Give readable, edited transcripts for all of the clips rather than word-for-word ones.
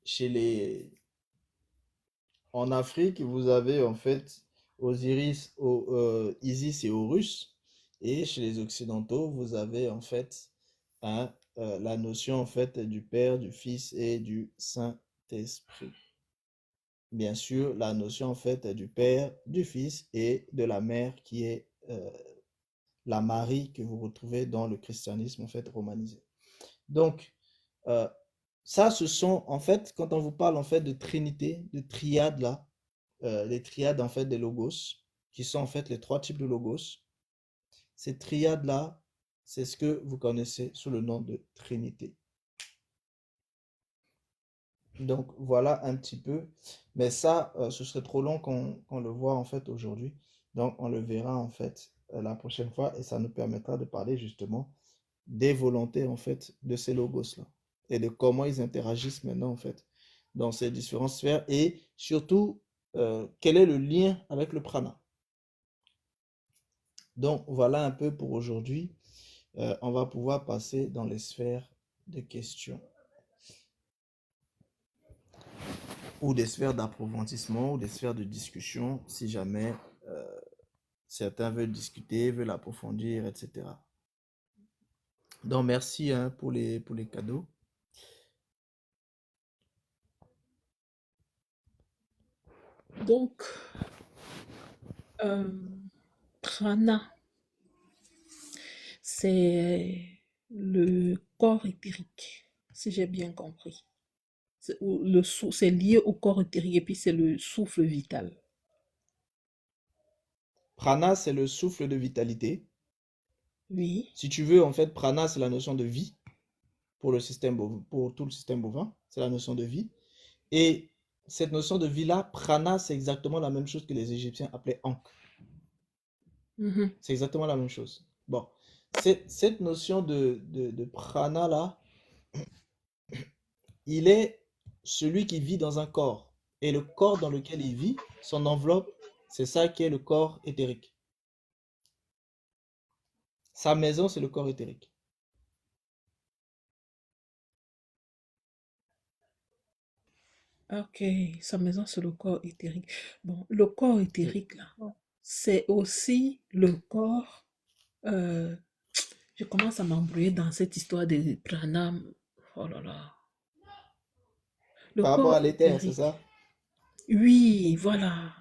chez les, en Afrique, vous avez en fait Isis et Horus. Et chez les Occidentaux, vous avez en fait la notion en fait du Père, du Fils et du Saint-Esprit. Bien sûr, la notion en fait du Père, du Fils et de la Mère qui est la Marie que vous retrouvez dans le christianisme en fait romanisé. Donc, euh, ça, ce sont en fait, quand on vous parle en fait de Trinité, de triade là, les triades en fait des logos, qui sont en fait les trois types de logos. Ces triades-là, c'est ce que vous connaissez sous le nom de Trinité. Donc voilà un petit peu. Mais ça, ce serait trop long qu'on le voit en fait aujourd'hui. Donc on le verra en fait la prochaine fois et ça nous permettra de parler justement des volontés en fait de ces logos-là et de comment ils interagissent maintenant en fait dans ces différentes sphères et surtout quel est le lien avec le prana. Donc voilà un peu pour aujourd'hui. On va pouvoir passer dans les sphères de questions ou des sphères d'approfondissement ou des sphères de discussion si jamais euh, certains veulent discuter, veulent approfondir, etc. Donc merci hein, pour les cadeaux. Donc, euh, prana, c'est le corps éthérique, si j'ai bien compris. C'est lié au corps éthérique et puis c'est le souffle vital. Prana, c'est le souffle de vitalité. Oui. Si tu veux, en fait, prana, c'est la notion de vie pour le système pour tout le système bovin. C'est la notion de vie. Et cette notion de vie-là, prana, c'est exactement la même chose que les Égyptiens appelaient ankh. Mhm. C'est exactement la même chose. Bon, cette notion de prana-là, il est celui qui vit dans un corps. Et le corps dans lequel il vit, son enveloppe, c'est ça qui est le corps éthérique. Sa maison, c'est le corps éthérique. Ok, sa maison, c'est le corps éthérique. Bon, le corps Oui. éthérique, là, c'est aussi le corps. euh, je commence à m'embrouiller dans cette histoire de pranam. Oh là là. Le Par rapport corps à l'éther, c'est éthérique. ça? Oui, voilà.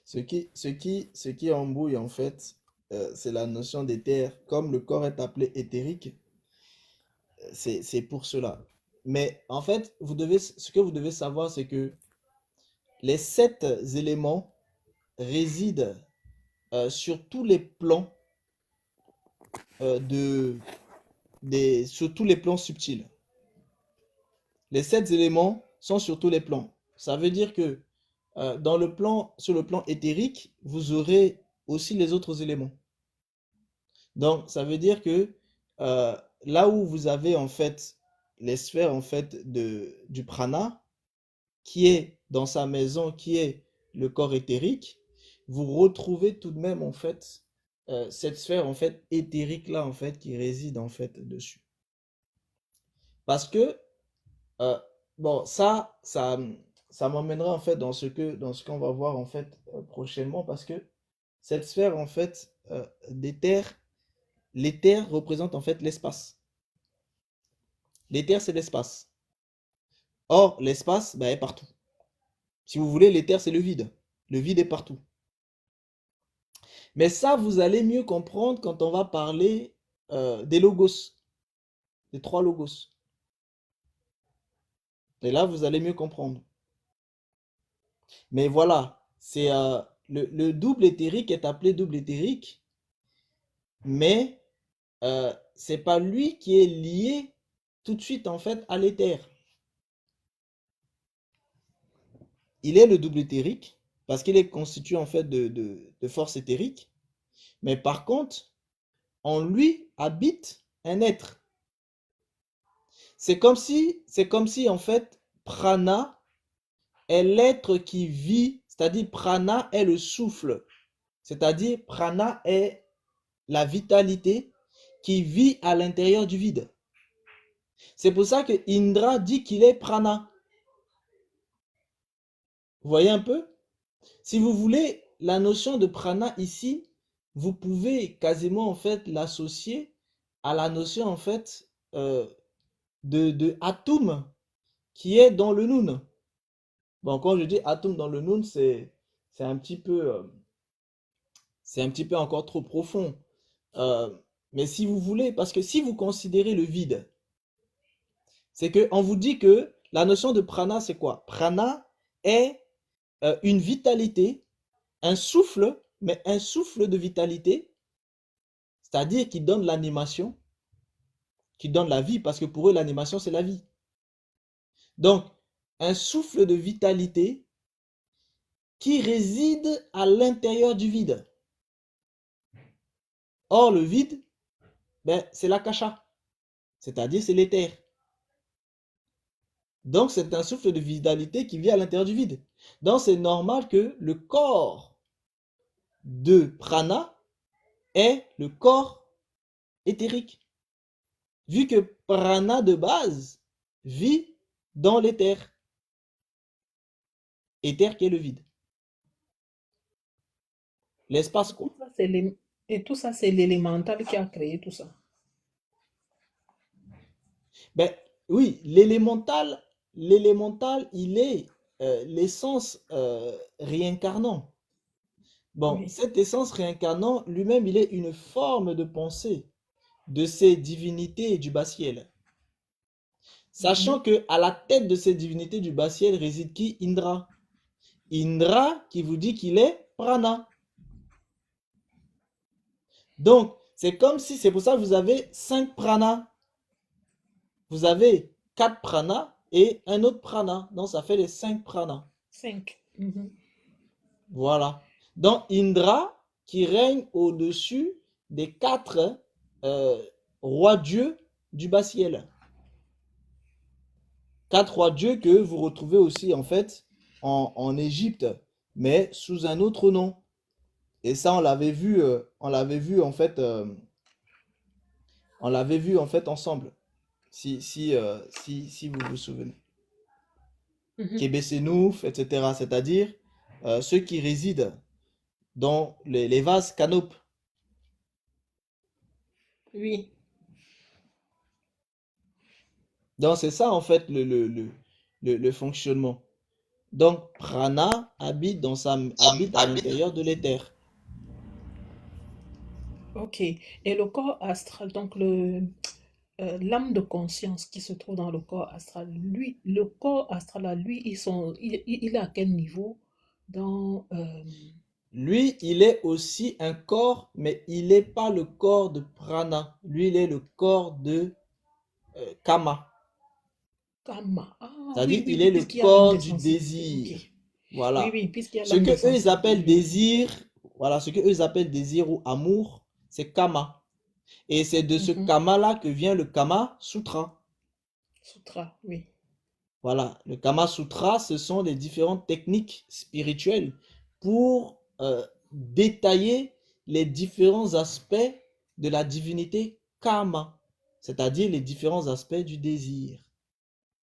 Ce qui embrouille, en fait, c'est la notion d'éther. Comme le corps est appelé éthérique, c'est pour cela. Mais en fait, ce que vous devez savoir, c'est que les sept éléments résident sur tous les plans euh, de, sur tous les plans subtils. Les sept éléments sont sur tous les plans. Ça veut dire que sur le plan éthérique, vous aurez aussi les autres éléments. Donc, ça veut dire que euh, là où vous avez en fait les sphères en fait du prana, qui est dans sa maison, qui est le corps éthérique, vous retrouvez tout de même en fait cette sphère en fait éthérique là en fait qui réside en fait dessus. Parce que euh, bon ça m'emmènera en fait dans ce qu'on va voir en fait prochainement parce que cette sphère en fait d'éther, l'éther représente en fait l'espace. L'éther c'est l'espace. Or l'espace bah, est partout. Si vous voulez, l'éther c'est le vide. Le vide est partout. Mais ça, vous allez mieux comprendre quand on va parler des logos, des trois logos. Et là, vous allez mieux comprendre. Mais voilà, c'est le double éthérique est appelé double éthérique, mais c'est pas lui qui est lié tout de suite en fait à l'éther. Il est le double éthérique parce qu'il est constitué en fait de force éthérique, mais par contre, en lui habite un être. C'est comme si en fait prana est l'être qui vit, c'est-à-dire prana est le souffle, c'est-à-dire prana est la vitalité qui vit à l'intérieur du vide. C'est pour ça que Indra dit qu'il est prana. Vous voyez un peu? Si vous voulez, la notion de prana ici, vous pouvez quasiment en fait l'associer à la notion en fait de atome qui est dans le noun. Bon, quand je dis atome dans le noun, c'est un petit peu c'est un petit peu encore trop profond. Euh, mais si vous voulez, parce que si vous considérez le vide, c'est que on vous dit que la notion de prana, c'est quoi? Prana est une vitalité, un souffle, mais un souffle de vitalité, c'est-à-dire qui donne l'animation, qui donne la vie, parce que pour eux, l'animation, c'est la vie. Donc, un souffle de vitalité qui réside à l'intérieur du vide. Or, le vide, ben, c'est l'akasha, c'est-à-dire c'est l'éther. Donc, c'est un souffle de vitalité qui vit à l'intérieur du vide. Donc, c'est normal que le corps de prana est le corps éthérique. Vu que prana de base vit dans l'éther. Éther qui est le vide. L'espace quoi. Et tout ça, c'est l'élémental qui a créé tout ça. Ben oui, l'élémental, il est l'essence réincarnant. Bon, Oui. cette essence réincarnant, lui-même, il est une forme de pensée de ces divinités du bas-ciel. Sachant Mhm. que à la tête de ces divinités du bas-ciel réside qui? Indra. Indra qui vous dit qu'il est prana. Donc, c'est comme si, c'est pour ça que vous avez 5 pranas. Vous avez 4 pranas et un autre prana. Donc, ça fait les 5 pranas. 5. Mhm. Voilà. Donc, Indra qui règne au-dessus des 4 euh, rois dieux du bas-ciel. 4 rois dieux que vous retrouvez aussi en fait en Égypte, mais sous un autre nom. Et ça, on l'avait vu en fait ensemble, si vous vous souvenez. Mhm. Kébésénouf, etc. C'est-à-dire ceux qui résident dans les vases canopes. Oui. Donc c'est ça en fait le fonctionnement. Donc prana habite à l'intérieur de l'éther. Ok. Et le corps astral, donc l'âme de conscience qui se trouve dans le corps astral, lui, le corps astral, là, lui, il est à quel niveau dans... Lui, il est aussi un corps, mais il n'est pas le corps de prana. Lui, il est le corps de kama. Karma. Ah C'est-à-dire, oui, oui, il oui, est le puisqu'il y a l'âme corps des du sensibilités. Ok. désir. Oui, Voilà. oui, puisqu'il y a Ce l'âme que des eux ils sensibilités, appellent je vois. désir, voilà, ce que eux ils appellent désir ou amour, c'est kama. Et c'est de ce Mhm. kama-là que vient le Kama Sutra. Sutra, oui. Voilà, le Kama Sutra, ce sont les différentes techniques spirituelles pour détailler les différents aspects de la divinité Kama, c'est-à-dire les différents aspects du désir,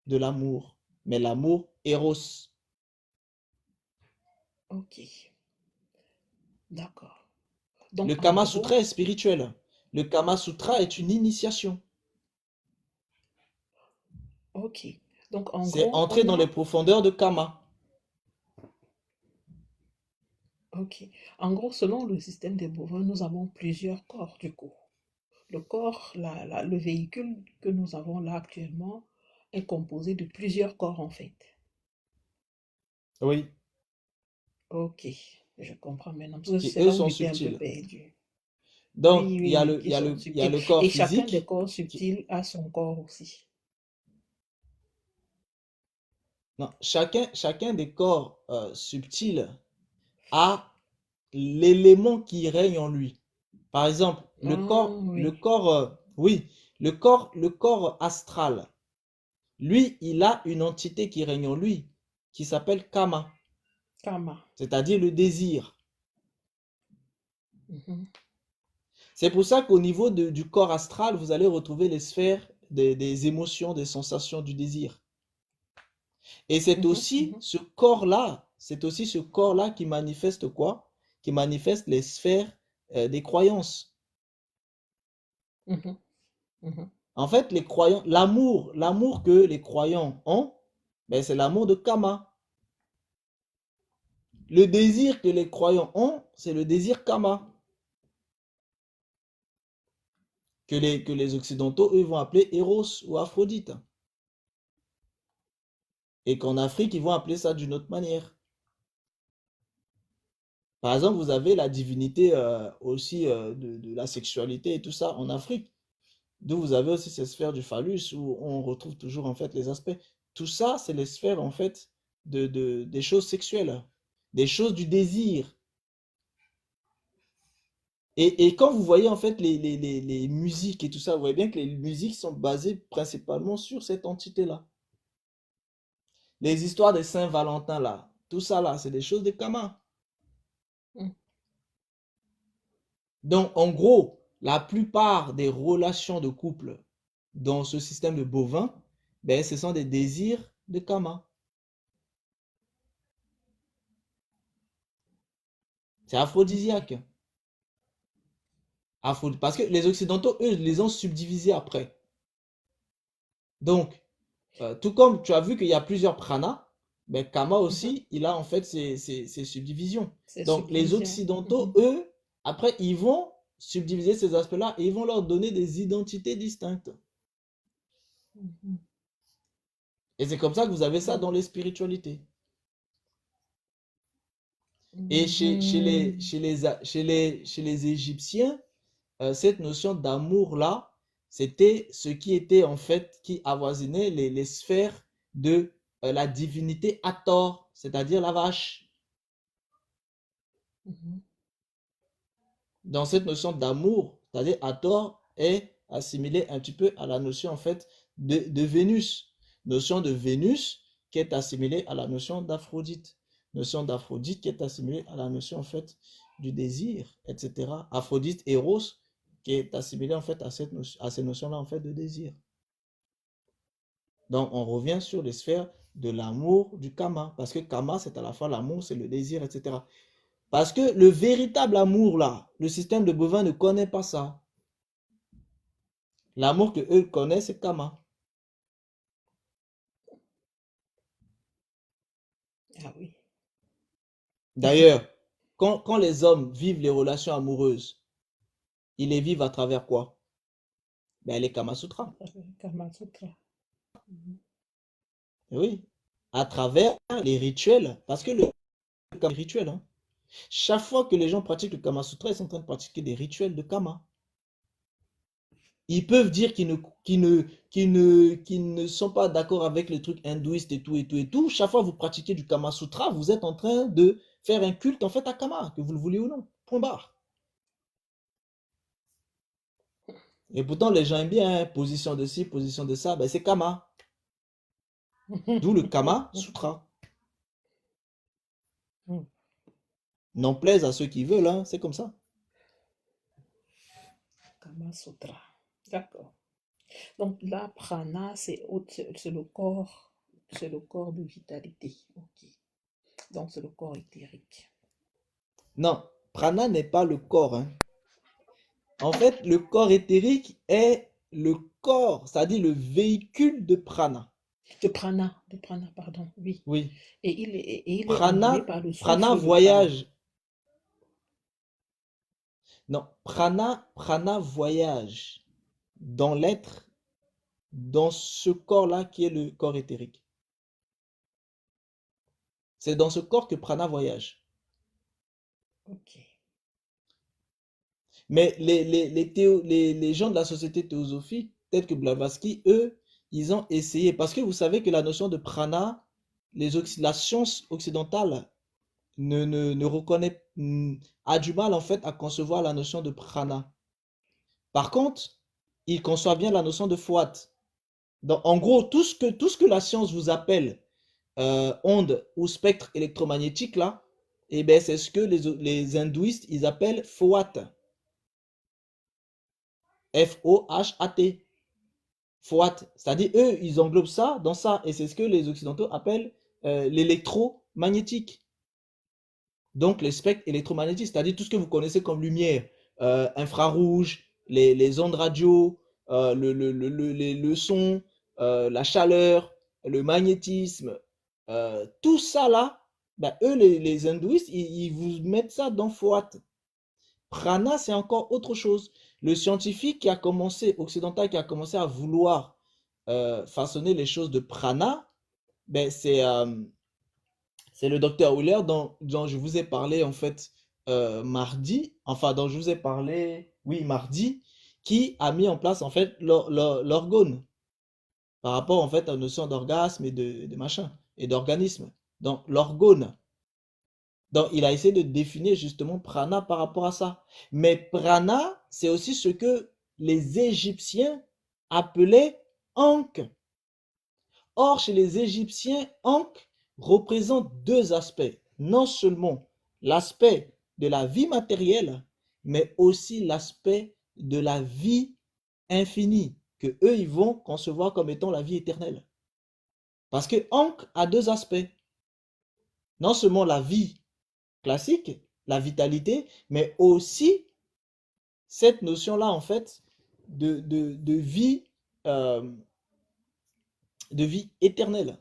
de l'amour, mais l'amour Eros. Ok, d'accord. Le Donc, en Kama Sutra gros, est spirituel. Le Kama Sutra est une initiation. ok. Donc, en C'est gros, entrer on dans les a... profondeurs de Kama. Ok. En gros, selon le système des bovins, nous avons plusieurs corps, du coup. Le corps, le véhicule que nous avons là actuellement est composé de plusieurs corps, en fait. Oui, Ok, je comprends maintenant. Parce que qui c'est eux là où sont j'étais un peu subtils. perdu. Donc, Oui, il oui, y a oui, le, il qui y a sont le, il y a subtils. le corps Et chacun des physique. corps subtils a son corps aussi. Non, chacun des corps subtils a l'élément qui règne en lui. Par exemple, Ah, le oui. corps, oui, le corps astral, lui, il a une entité qui règne en lui, qui s'appelle Kama, Karma. c'est-à-dire le désir. Mhm. C'est pour ça qu'au niveau du corps astral, vous allez retrouver les sphères des émotions, des sensations, du désir. Et c'est Mhm, aussi mhm, ce corps-là qui manifeste quoi? Qui manifeste les sphères des croyances. mhm, mhm. En fait, les croyants, l'amour que les croyants ont, ben, c'est l'amour de Kama. Le désir que les croyants ont, c'est le désir Kama, que les Occidentaux, eux, vont appeler Eros ou Aphrodite. Et qu'en Afrique, ils vont appeler ça d'une autre manière. Par exemple, vous avez la divinité aussi de la sexualité et tout ça en Afrique. D'où vous avez aussi ces sphères du phallus où on retrouve toujours en fait les aspects. Tout ça, c'est les sphères en fait des choses sexuelles, des choses du désir. Et quand vous voyez en fait les musiques et tout ça, vous voyez bien que les musiques sont basées principalement sur cette entité-là. Les histoires de Saint-Valentin là, tout ça là, c'est des choses de Kama. Mm. Donc en gros, la plupart des relations de couple dans ce système de bovin, ben, ce sont des désirs de Kama. C'est aphrodisiaque. Parce que les Occidentaux, eux, les ont subdivisés après. Donc, tout comme tu as vu qu'il y a plusieurs pranas, ben, Kama Mhm. aussi, il a en fait ses subdivisions. C'est Donc, les subdivision. Occidentaux, Mhm, eux, après, ils vont subdiviser ces aspects-là et ils vont leur donner des identités distinctes. mhm, Et c'est comme ça que vous avez ça mhm, dans les spiritualités. Et mhm. chez les Égyptiens, cette notion d'amour-là, c'était ce qui était en fait, qui avoisinait les sphères de la divinité Hathor, c'est-à-dire la vache. Mhm. Dans cette notion d'amour, c'est-à-dire Hathor est assimilé un petit peu à la notion en fait de Vénus. Notion de Vénus qui est assimilée à la notion d'Aphrodite. Notion d'Aphrodite qui est assimilée à la notion en fait du désir, etc. Aphrodite, Eros, qui est assimilé en fait à ces notions-là en fait de désir. Donc on revient sur les sphères de l'amour du Kama, parce que Kama c'est à la fois l'amour, c'est le désir, etc. Parce que le véritable amour là, le système de bovin ne connaît pas ça. L'amour que eux connaissent, c'est Kama. Ah oui. D'ailleurs, quand les hommes vivent les relations amoureuses, ils les vivent à travers quoi? Ben, les Kama Sutra. Kama Sutra. Mhm. Oui, à travers les rituels. Parce que le Kama est un rituel. Hein. Chaque fois que les gens pratiquent le Kama Sutra, ils sont en train de pratiquer des rituels de Kama. Ils peuvent dire qu'ils ne sont pas d'accord avec les trucs hindouistes et tout, et tout, et tout. Chaque fois que vous pratiquez du Kama Sutra, vous êtes en train de faire un culte en fait à Kama, que vous le voulez ou non. Point barre. Et pourtant, les gens aiment bien, hein, position de ci, position de ça, ben c'est Kama. D'où le Kama Sutra. N'en plaise à ceux qui veulent, hein, c'est comme ça. Kama Sutra. D'accord. Donc là, prana, c'est le corps de vitalité. Ok. Donc c'est le corps éthérique. Non, prana n'est pas le corps. Hein. En fait, le corps éthérique est le corps, c'est-à-dire le véhicule de prana. De prana, pardon, oui. Oui. Et il est animé Prana, par le prana souffle de prana. voyage. Non, prana voyage dans l'être, dans ce corps-là qui est le corps éthérique. C'est dans ce corps que prana voyage. Ok. Mais les gens de la société théosophique, tels que Blavatsky, eux, ils ont essayé. Parce que vous savez que la notion de prana, la science occidentale ne reconnaît, a du mal en fait à concevoir la notion de prana. Par contre, il conçoit bien la notion de fouat. Donc, en gros, tout ce que la science vous appelle onde ou spectre électromagnétique, là, eh ben, c'est ce que les hindouistes, ils appellent fouat. F-O-H-A-T. Foat. C'est-à-dire, eux, ils englobent ça dans ça. Et c'est ce que les Occidentaux appellent l'électromagnétique. Donc, les spectres électromagnétiques, c'est-à-dire tout ce que vous connaissez comme lumière, infrarouge, les ondes radio, le son, la chaleur, le magnétisme, tout ça là, ben, eux, les hindouistes, ils vous mettent ça dans Foat. Prana, c'est encore autre chose. Le scientifique qui a commencé, occidental, qui a commencé à vouloir façonner les choses de prana, ben c'est le docteur Wheeler dont je vous ai parlé en fait mardi, enfin dont je vous ai parlé, oui, mardi, qui a mis en place en fait l'orgone par rapport en fait à la notion d'orgasme et de machin, et d'organisme. Donc l'orgone. Donc, il a essayé de définir justement prana par rapport à ça. Mais prana, c'est aussi ce que les Égyptiens appelaient ankh. Or, chez les Égyptiens, ankh représente deux aspects. Non seulement l'aspect de la vie matérielle, mais aussi l'aspect de la vie infinie, que eux, ils vont concevoir comme étant la vie éternelle. Parce que ankh a deux aspects. Non seulement la vie classique, la vitalité, mais aussi cette notion-là, en fait, de vie, euh, de vie éternelle.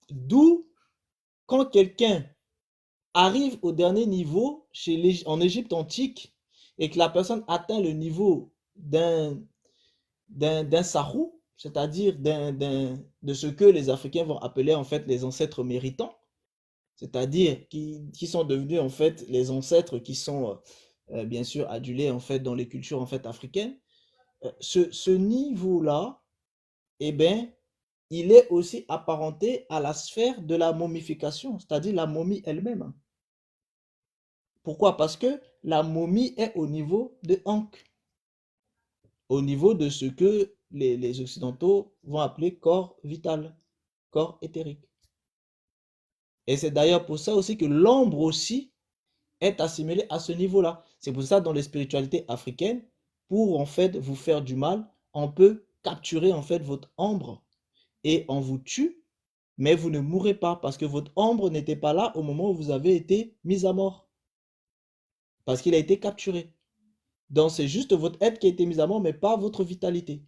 D'où, quand quelqu'un arrive au dernier niveau en Égypte antique et que la personne atteint le niveau d'un sarou, c'est-à-dire de ce que les Africains vont appeler en fait les ancêtres méritants, c'est-à-dire qui sont devenus en fait les ancêtres qui sont bien sûr adulés en fait dans les cultures en fait africaines. Ce niveau-là, eh ben, il est aussi apparenté à la sphère de la momification, c'est-à-dire la momie elle-même. Pourquoi? Parce que la momie est au niveau de Ankh, au niveau de ce que les Occidentaux vont appeler corps vital, corps éthérique. Et c'est d'ailleurs pour ça aussi que l'ombre aussi est assimilée à ce niveau-là. C'est pour ça dans les spiritualités africaines, pour en fait vous faire du mal, on peut capturer en fait votre ombre et on vous tue, mais vous ne mourrez pas parce que votre ombre n'était pas là au moment où vous avez été mis à mort, parce qu'il a été capturé. Donc c'est juste votre être qui a été mis à mort, mais pas votre vitalité.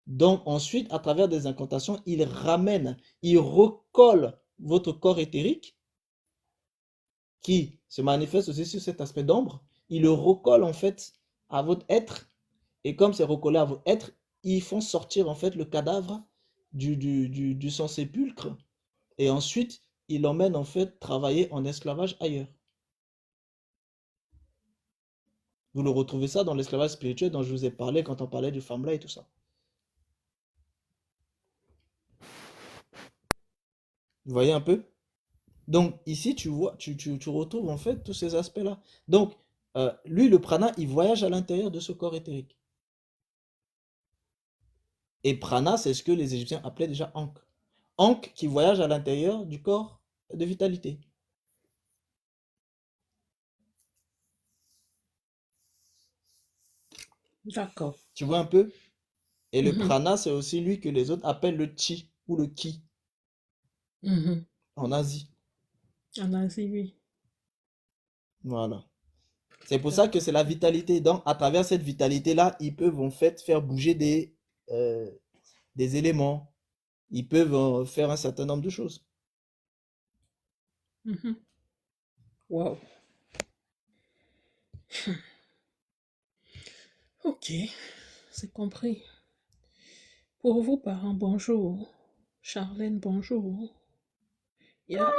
Donc ensuite, à travers des incantations, il ramène, il recolle votre corps éthérique qui se manifeste aussi sur cet aspect d'ombre. Il le recolle en fait à votre être. Et comme c'est recollé à votre être, ils font sortir en fait le cadavre du son sépulcre. Et ensuite, ils l'emmènent en fait travailler en esclavage ailleurs. Vous le retrouvez ça dans l'esclavage spirituel dont je vous ai parlé quand on parlait du Famla et tout ça. Vous voyez un peu? Donc ici, tu vois, tu retrouves en fait tous ces aspects-là. Donc, lui, le prana, il voyage à l'intérieur de ce corps éthérique. Et prana, c'est ce que les Égyptiens appelaient déjà ankh. Ankh qui voyage à l'intérieur du corps de vitalité. D'accord. Tu vois un peu? Et le Mhm, prana, c'est aussi lui que les autres appellent le chi ou le ki mhm. en Asie. En Asie, oui. Voilà. C'est pour ça que D'accord. c'est la vitalité. Donc, à travers cette vitalité-là, ils peuvent en fait faire bouger euh, des éléments. Ils peuvent faire un certain nombre de choses. Mhm. Wow. Ok, c'est compris. Pour vous, parents, bonjour. Charlène, bonjour. Il y a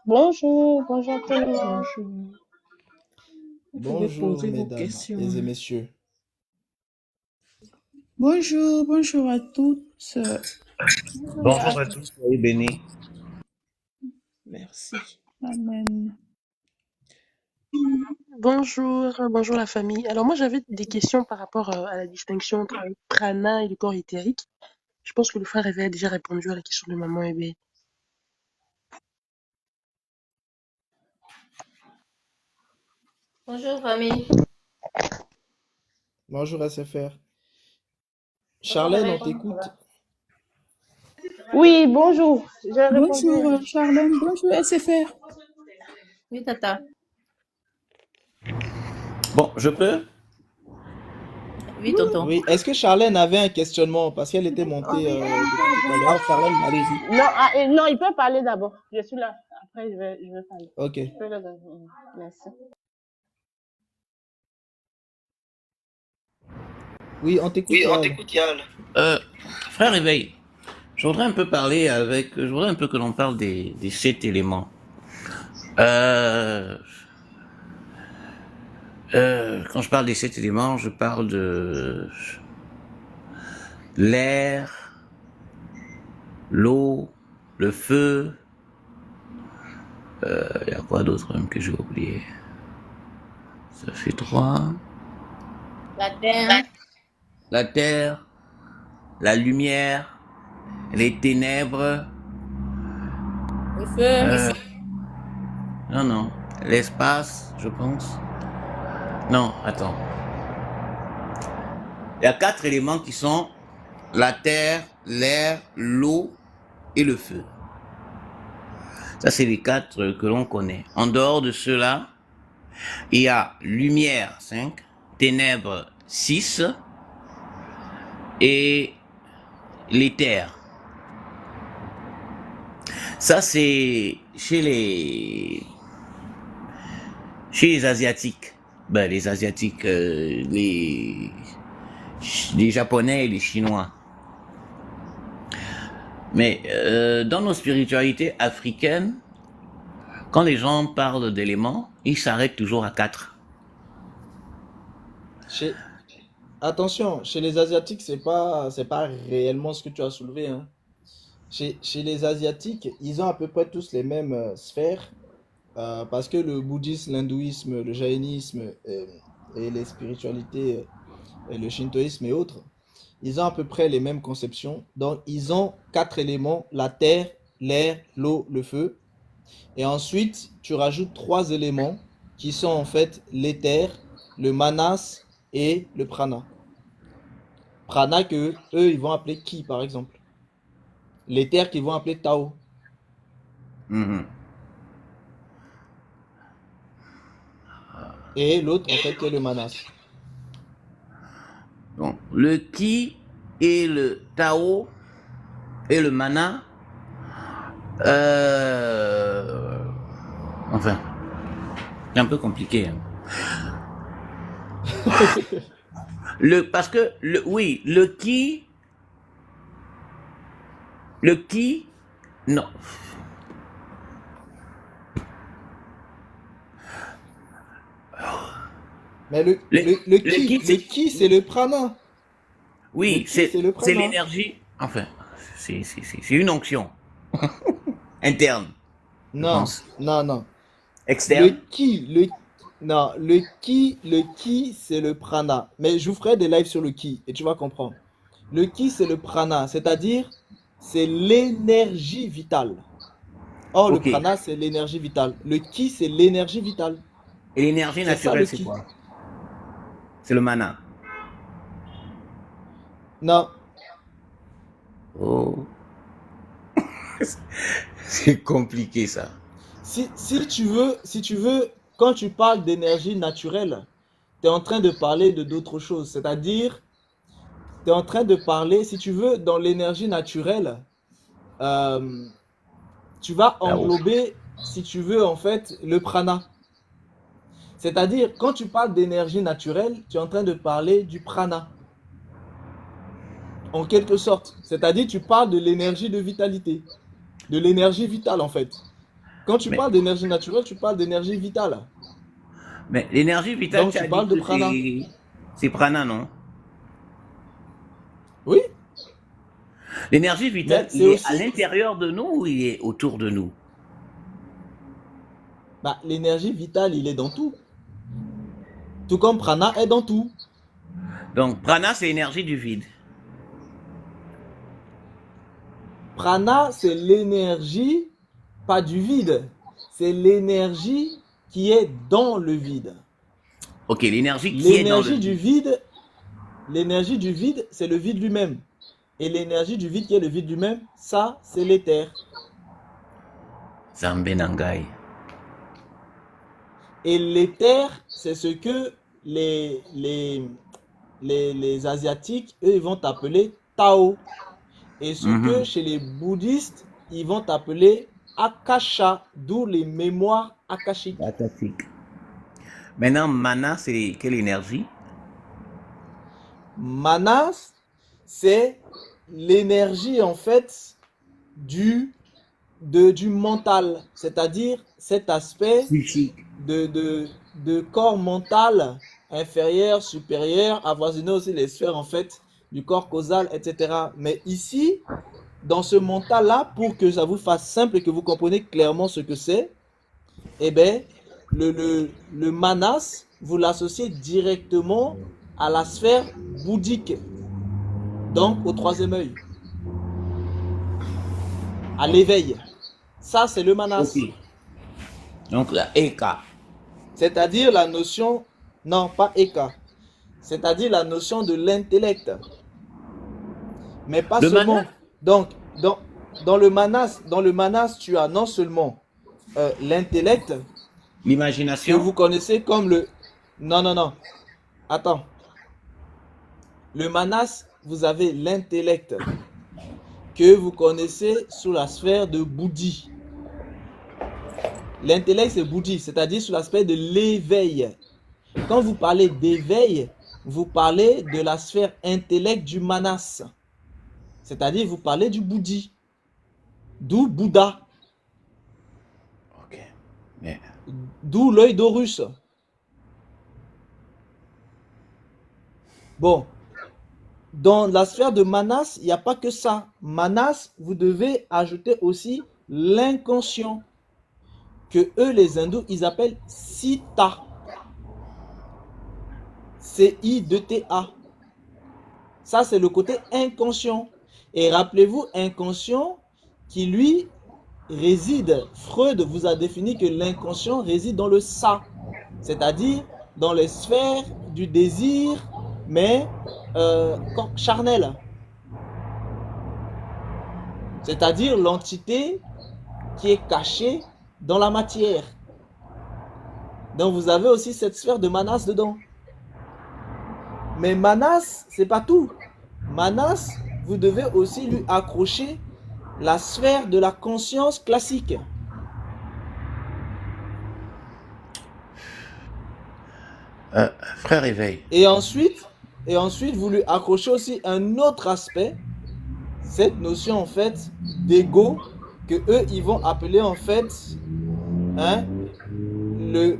Bonjour, bonjour à tout le monde. bonjour. Vous pouvez Bonjour, poser vos mesdames et questions. messieurs. Bonjour, bonjour à toutes et à Bonjour à tous, soyez bénis. Merci. Amen. Bonjour, bonjour la famille. Alors moi j'avais des questions par rapport à la distinction entre le prana et le corps éthérique. Je pense que le frère avait déjà répondu à la question de maman Ebe. Bonjour famille. Bonjour SFR. Charlène, on t'écoute. Oui, bonjour. J'ai répondu. Bonjour Charlène, bonjour SFR. Oui, Tata. Bon, je peux? Oui, tonton. Oui, est-ce que Charlène avait un questionnement parce qu'elle était montée depuis tout à l'heure? Ah, Charlène, allez-y. Non, non, il peut parler d'abord. Je suis là. Après, je vais parler. Ok. Je peux le... Merci. Oui, on t'écoute, Yal. Frère Éveil, je voudrais un peu parler je voudrais un peu que l'on parle des 7 éléments. Quand je parle des 7 éléments, je parle de l'air, l'eau, le feu. Il y a quoi d'autre même que j'ai oublié? Ça fait 3. La terre. La terre, la lumière, les ténèbres. Le feu. Non, l'espace, je pense. Non, attends. Il y a 4 éléments qui sont la terre, l'air, l'eau et le feu. Ça, c'est les 4 que l'on connaît. En dehors de cela, il y a lumière 5, ténèbres 6 et l'éther. Ça, c'est chez les Asiatiques. Ben, les Asiatiques, les Japonais et les Chinois. Mais dans nos spiritualités africaines, quand les gens parlent d'éléments, ils s'arrêtent toujours à 4. Attention, chez les Asiatiques, c'est pas réellement ce que tu as soulevé, hein. Chez les Asiatiques, ils ont à peu près tous les mêmes sphères, parce que le bouddhisme, l'hindouisme, le jaïnisme et les spiritualités, et le shintoïsme et autres, ils ont à peu près les mêmes conceptions. Donc, ils ont 4 éléments, la terre, l'air, l'eau, le feu. Et ensuite, tu rajoutes 3 éléments qui sont en fait l'éther, le manas et le prana. Prana que eux, ils vont appeler ki, par exemple. L'éther qu'ils vont appeler Tao. Et l'autre, en fait, qui est le manas. Donc, le ki et le tao et le mana, enfin, c'est un peu compliqué. Hein. Parce que, oui, le ki, non. Mais le ki, c'est le prana. Oui, c'est l'énergie. Enfin, c'est une onction interne. Non, non. Externe. Le ki, c'est le prana. Mais je vous ferai des lives sur le ki et tu vas comprendre. Le ki, c'est le prana, c'est-à-dire, c'est l'énergie vitale. Or, Ok. le prana, c'est l'énergie vitale. Le ki, c'est l'énergie vitale. Et l'énergie naturelle, c'est quoi? C'est le mana. Non. Oh. C'est compliqué ça. Si tu veux, quand tu parles d'énergie naturelle, tu es en train de parler de d'autres choses. C'est-à-dire, tu es en train de parler, si tu veux, dans l'énergie naturelle, tu vas englober, si tu veux, en fait, le prana. C'est-à-dire, quand tu parles d'énergie naturelle, tu es en train de parler du prana. En quelque sorte. C'est-à-dire, tu parles de l'énergie de vitalité. De l'énergie vitale, en fait. Quand tu parles d'énergie naturelle, tu parles d'énergie vitale. Mais l'énergie vitale, donc tu parles de prana. C'est prana, non? Oui. L'énergie vitale, il est à l'intérieur de nous ou il est autour de nous? Bah, l'énergie vitale, il est dans tout. Tout comme prana est dans tout. Donc, prana, c'est l'énergie du vide. Prana, c'est l'énergie, pas du vide. C'est l'énergie qui est dans le vide. Ok, l'énergie qui est dans le vide. L'énergie du vide, l'énergie du vide, c'est le vide lui-même. Et l'énergie du vide qui est le vide lui-même, ça, c'est l'éther. Zambé Nangai. Et l'éther, c'est ce que les Asiatiques, eux, ils vont appeler Tao. Et ce que chez les bouddhistes, ils vont appeler Akasha, d'où les mémoires akashiques. Fantastique. Maintenant, mana, c'est quelle énergie? Manas, c'est l'énergie en fait du, du mental, c'est-à-dire cet aspect Psychique. de corps mental inférieur, supérieur, avoisinant aussi les sphères en fait du corps causal, etc. Mais ici, dans ce mental-là, pour que ça vous fasse simple et que vous compreniez clairement ce que c'est, eh bien, le manas, vous l'associez directement à la sphère bouddhique, donc au troisième œil, à l'éveil. Ça, c'est le manas. Ok. Donc, la Eka. C'est-à-dire la notion, non, pas Eka, c'est-à-dire la notion de l'intellect. Mais pas Le seulement. mana? Donc, dans le manas, tu as non seulement l'intellect, que L'imagination? vous connaissez comme le... Non, non, non. Attends. Le manas, vous avez l'intellect que vous connaissez sous la sphère de Bouddhi. L'intellect, c'est Bouddhi, c'est-à-dire sous l'aspect de l'éveil. Quand vous parlez d'éveil, vous parlez de la sphère intellect du manas. C'est-à-dire vous parlez du Bouddhi. D'où Bouddha. Ok. Mais, D'où l'œil d'Horus. Bon, dans la sphère de Manas, il n'y a pas que ça. Manas, vous devez ajouter aussi l'inconscient, que eux, les hindous, ils appellent Sita. C-I-D-T-A. Ça, c'est le côté inconscient. Et rappelez-vous, inconscient qui, lui, réside, Freud vous a défini que l'inconscient réside dans le ça, c'est-à-dire dans les sphères du désir, mais charnel. C'est-à-dire l'entité qui est cachée dans la matière. Donc vous avez aussi cette sphère de Manas dedans. Mais Manas, c'est pas tout. Manas, vous devez aussi lui accrocher la sphère de la conscience classique. frère éveil. Et ensuite, vous lui accrochez aussi un autre aspect, cette notion en fait d'ego que eux ils vont appeler en fait hein, le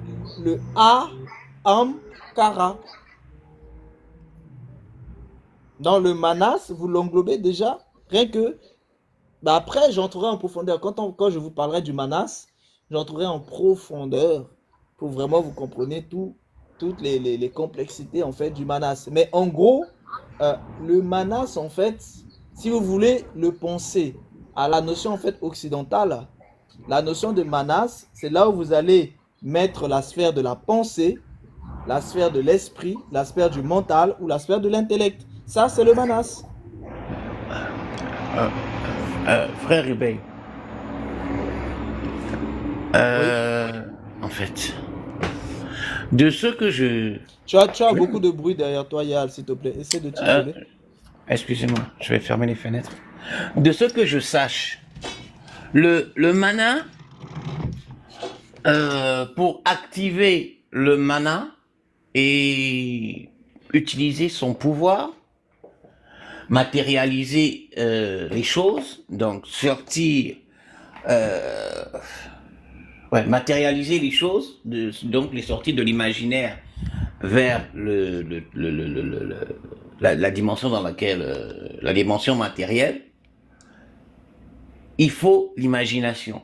Ahamkara. Dans le manas, vous l'englobez déjà, rien que. Bah après, j'entrerai en profondeur. Quand je vous parlerai du manas, j'entrerai en profondeur pour vraiment vous compreniez toutes les complexités en fait du manas. Mais en gros, le manas en fait, si vous voulez le penser à la notion en fait occidentale, la notion de manas, c'est là où vous allez mettre la sphère de la pensée, la sphère de l'esprit, la sphère du mental ou la sphère de l'intellect. Ça, c'est le manas. Frère éveil. Oui. En fait, de ce que je... Tu as beaucoup de bruit derrière toi, Yal, s'il te plaît. Essaie de t'isoler. Excusez-moi, je vais fermer les fenêtres. De ce que je sache, le mana, pour activer le mana et utiliser son pouvoir, matérialiser les choses, donc sortir, matérialiser les choses, donc les sorties de l'imaginaire vers la dimension dans laquelle, la dimension matérielle, il faut l'imagination.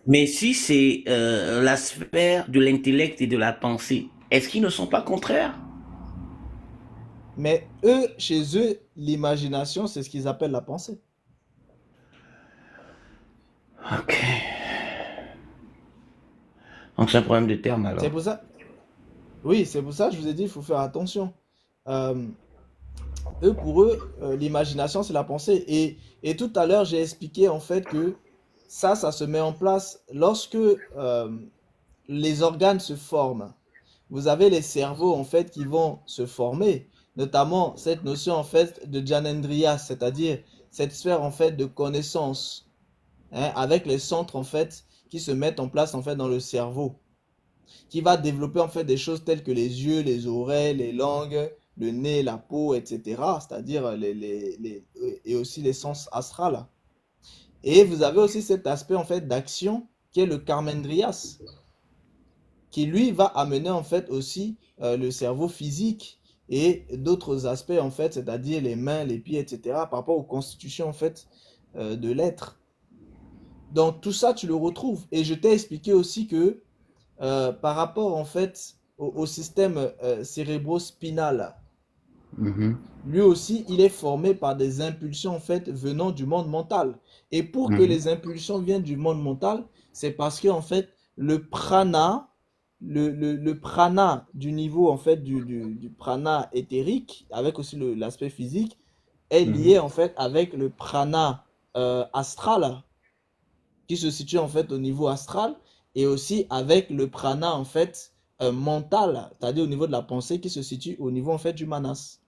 Mais si c'est la sphère de l'intellect et de la pensée, est-ce qu'ils ne sont pas contraires? Mais eux, chez eux, l'imagination, c'est ce qu'ils appellent la pensée. Ok. Donc c'est un problème de terme alors. C'est pour ça. Oui, c'est pour ça que je vous ai dit, il faut faire attention. Euh, Eux, pour eux, l'imagination, c'est la pensée. Et tout à l'heure, j'ai expliqué en fait que ça se met en place lorsque les organes se forment. Vous avez les cerveaux en fait qui vont se former, notamment cette notion en fait de Janendriya, c'est-à-dire cette sphère en fait de connaissance, hein, avec les centres en fait qui se mettent en place en fait dans le cerveau, qui va développer en fait des choses telles que les yeux, les oreilles, les langues, le nez, la peau, etc. C'est-à-dire et aussi les sens astrales. Et vous avez aussi cet aspect en fait d'action qui est le Karmendrias, qui lui va amener en fait aussi le cerveau physique et d'autres aspects en fait, c'est-à-dire les mains, les pieds, etc. par rapport aux constitutions en fait de l'être. Donc tout ça tu le retrouves. Et je t'ai expliqué aussi que par rapport en fait au système cérébro-spinal, Mhm. lui aussi il est formé par des impulsions en fait venant du monde mental. Et pour que Mhm. les impulsions viennent du monde mental, c'est parce que en fait le prana, le prana du niveau en fait du prana éthérique, avec aussi l'aspect physique, est Mhm. lié en fait avec le prana astral qui se situe en fait au niveau astral et aussi avec le prana en fait mental, c'est-à-dire au niveau de la pensée qui se situe au niveau en fait du manas.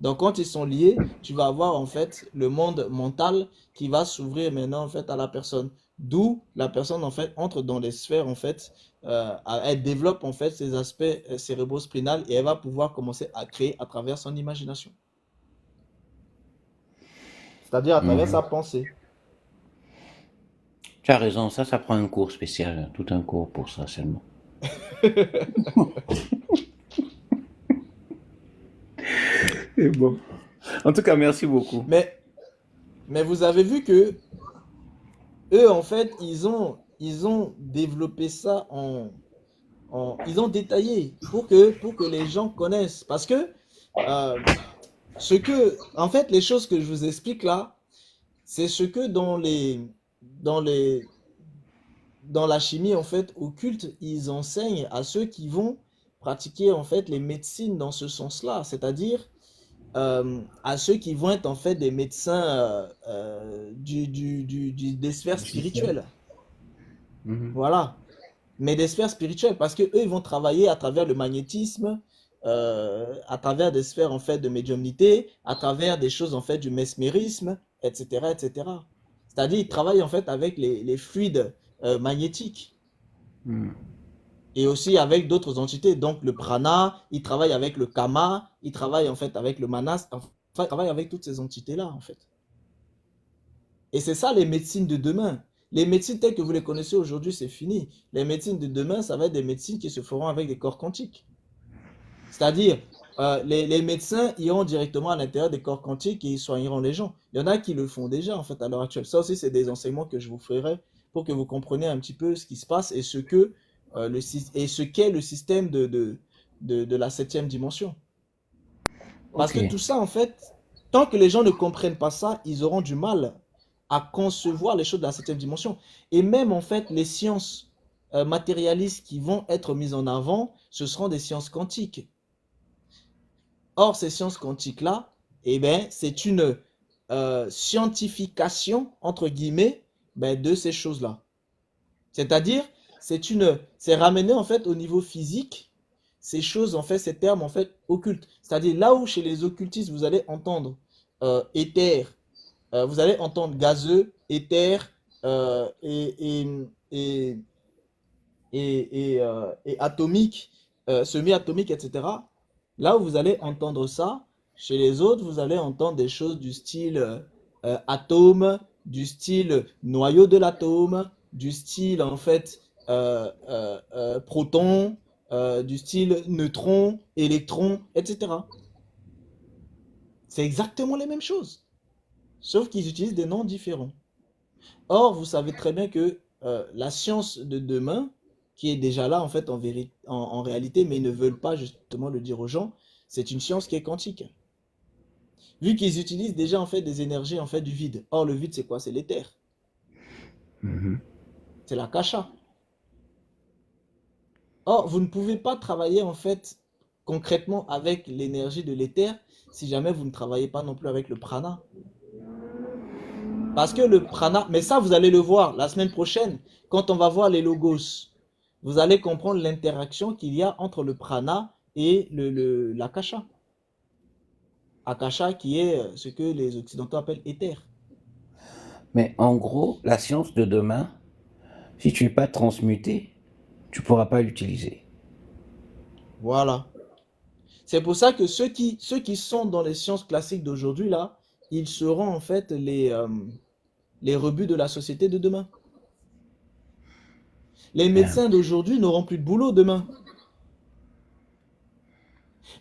Donc quand ils sont liés, tu vas avoir en fait le monde mental qui va s'ouvrir maintenant en fait à la personne. D'où la personne en fait entre dans les sphères en fait, elle développe en fait ses aspects cérébrospinal et elle va pouvoir commencer à créer à travers son imagination, c'est-à-dire à travers Mhm. sa pensée. Tu as raison, ça prend un cours spécial, tout un cours pour ça seulement. Et bon. En tout cas, merci beaucoup. mais, mais vous avez vu que eux, en fait, ils ont développé ça ils ont détaillé pour que les gens connaissent. Parce que, euh, en fait, les choses que je vous explique là, c'est ce que dans les, dans la chimie, en fait, occulte, ils enseignent à ceux qui vont pratiquer, en fait, les médecines dans ce sens-là. C'est-à-dire, à ceux qui vont être, en fait, des médecins des sphères Du système. spirituelles. Mhm. Voilà. Mais des sphères spirituelles, parce que eux, ils vont travailler à travers le magnétisme, à travers des sphères en fait de médiumnité, à travers des choses en fait du mesmérisme, etc., etc. C'est-à-dire, ils travaillent en fait avec les fluides magnétiques Mhm. et aussi avec d'autres entités. Donc le prana, ils travaillent avec le kama, ils travaillent en fait avec le manas, enfin, ils travaillent avec toutes ces entités-là en fait. Et c'est ça les médecines de demain. Les médecines telles que vous les connaissez aujourd'hui, c'est fini. Les médecines de demain, ça va être des médecines qui se feront avec des corps quantiques. C'est-à-dire, les médecins iront directement à l'intérieur des corps quantiques et ils soigneront les gens. Il y en a qui le font déjà, en fait, à l'heure actuelle. Ça aussi, c'est des enseignements que je vous ferai pour que vous compreniez un petit peu ce qui se passe et et ce qu'est le système de la septième dimension. Parce Ok. que tout ça, en fait, tant que les gens ne comprennent pas ça, ils auront du mal à concevoir les choses de la septième dimension. Et même, en fait, les sciences matérialistes qui vont être mises en avant, ce seront des sciences quantiques. Or, ces sciences quantiques-là, eh ben, c'est une scientification, entre guillemets, ben, de ces choses-là. C'est-à-dire, c'est ramener en fait au niveau physique ces choses, en fait, ces termes en fait occultes. C'est-à-dire là où chez les occultistes vous allez entendre éther, vous allez entendre gazeux, éther et, et atomique, semi-atomique, etc. Là où vous allez entendre ça, chez les autres, vous allez entendre des choses du style atome, du style noyau de l'atome, du style en fait proton, du style neutron, électron, etc. C'est exactement les mêmes choses, sauf qu'ils utilisent des noms différents. Or, vous savez très bien que la science de demain, qui est déjà là en fait en réalité, mais ils ne veulent pas justement le dire aux gens, c'est une science qui est quantique. Vu qu'ils utilisent déjà en fait des énergies en fait du vide. Or, le vide, c'est quoi? C'est l'éther, Mhm. c'est la kasha. Or, vous ne pouvez pas travailler en fait concrètement avec l'énergie de l'éther si jamais vous ne travaillez pas non plus avec le prana. Parce que le prana, mais ça vous allez le voir la semaine prochaine quand on va voir les logos. Vous allez comprendre l'interaction qu'il y a entre le prana et l'akasha. Akasha qui est ce que les occidentaux appellent éther. Mais en gros, la science de demain, si tu n'es pas transmuté, tu ne pourras pas l'utiliser. Voilà. C'est pour ça que ceux qui sont dans les sciences classiques d'aujourd'hui, là, ils seront en fait les rebuts de la société de demain. Les Merde. médecins d'aujourd'hui n'auront plus de boulot demain.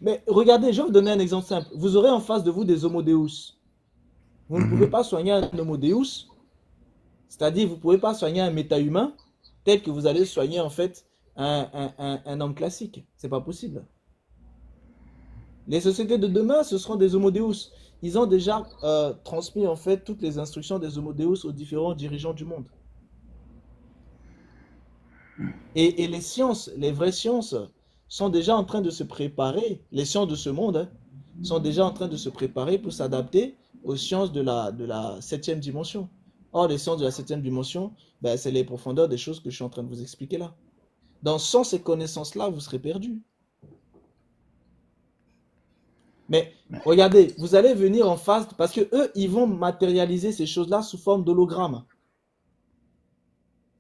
Mais regardez, je vais vous donner un exemple simple. Vous aurez en face de vous des homo deus. Vous ne pouvez Mhm. pas soigner un homo deus, c'est-à-dire vous ne pouvez pas soigner un méta-humain tel que vous allez soigner en fait un homme classique. C'est pas possible. Les sociétés de demain, ce seront des homo deus. Ils ont déjà transmis en fait toutes les instructions des homo deus aux différents dirigeants du monde. Et les sciences, les vraies sciences, sont déjà en train de se préparer, les sciences de ce monde, hein, sont déjà en train de se préparer pour s'adapter aux sciences de la septième dimension. Or, les sciences de la septième dimension, ben, c'est les profondeurs des choses que je suis en train de vous expliquer là. Donc, sans ces connaissances-là, vous serez perdu. Mais regardez, vous allez venir en face, parce que eux, ils vont matérialiser ces choses-là sous forme d'hologrammes.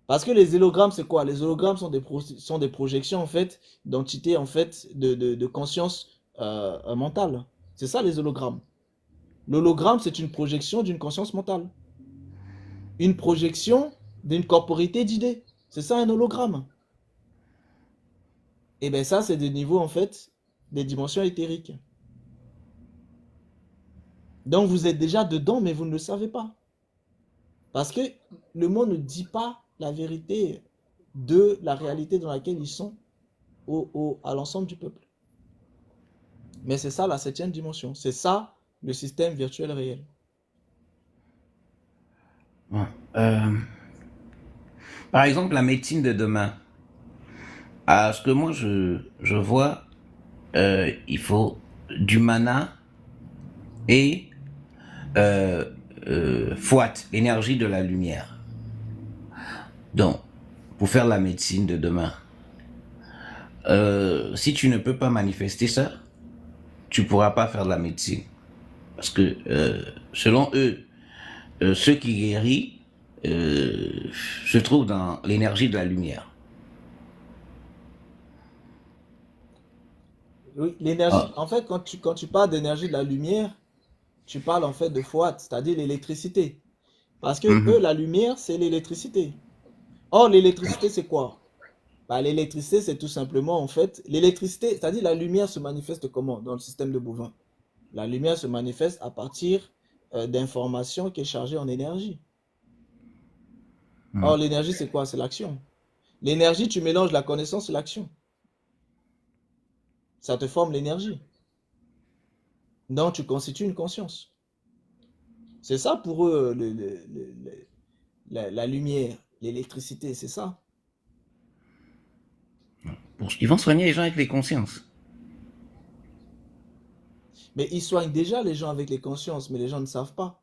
Parce que les hologrammes, c'est quoi? Les hologrammes sont des projections, en fait, d'entités, en fait, de conscience mentale. C'est ça, les hologrammes. L'hologramme, c'est une projection d'une conscience mentale. Une projection d'une corporité d'idées. C'est ça, un hologramme. Et bien ça, c'est des niveaux, en fait, des dimensions éthériques. Donc, vous êtes déjà dedans, mais vous ne le savez pas. Parce que le monde ne dit pas la vérité de la réalité dans laquelle ils sont à l'ensemble du peuple. Mais c'est ça la septième dimension. C'est ça le système virtuel réel. Bon. Euh, Par exemple, la médecine de demain. À ce que moi je vois, il faut du mana et Fouat, l'énergie de la lumière. Donc, pour faire la médecine de demain, si tu ne peux pas manifester ça, tu pourras pas faire de la médecine. Parce que selon eux, ceux qui guérissent se trouvent dans l'énergie de la lumière. Oui, l'énergie, Ah. en fait, quand tu parles d'énergie de la lumière, tu parles en fait de Fouat, c'est-à-dire l'électricité. Parce que eux, Mhm. la lumière, c'est l'électricité. Or, l'électricité, c'est quoi? Bah, l'électricité, c'est tout simplement, en fait, l'électricité, c'est-à-dire la lumière se manifeste comment dans le système de Bovin? La lumière se manifeste à partir d'informations qui est chargée en énergie. Mhm. Or, l'énergie, c'est quoi? C'est l'action. L'énergie, tu mélanges la connaissance et l'action. Ça te forme l'énergie. Donc, tu constitues une conscience. C'est ça pour eux, la lumière, l'électricité, c'est ça. Bon, ils vont soigner les gens avec les consciences. Mais ils soignent déjà les gens avec les consciences, mais les gens ne savent pas.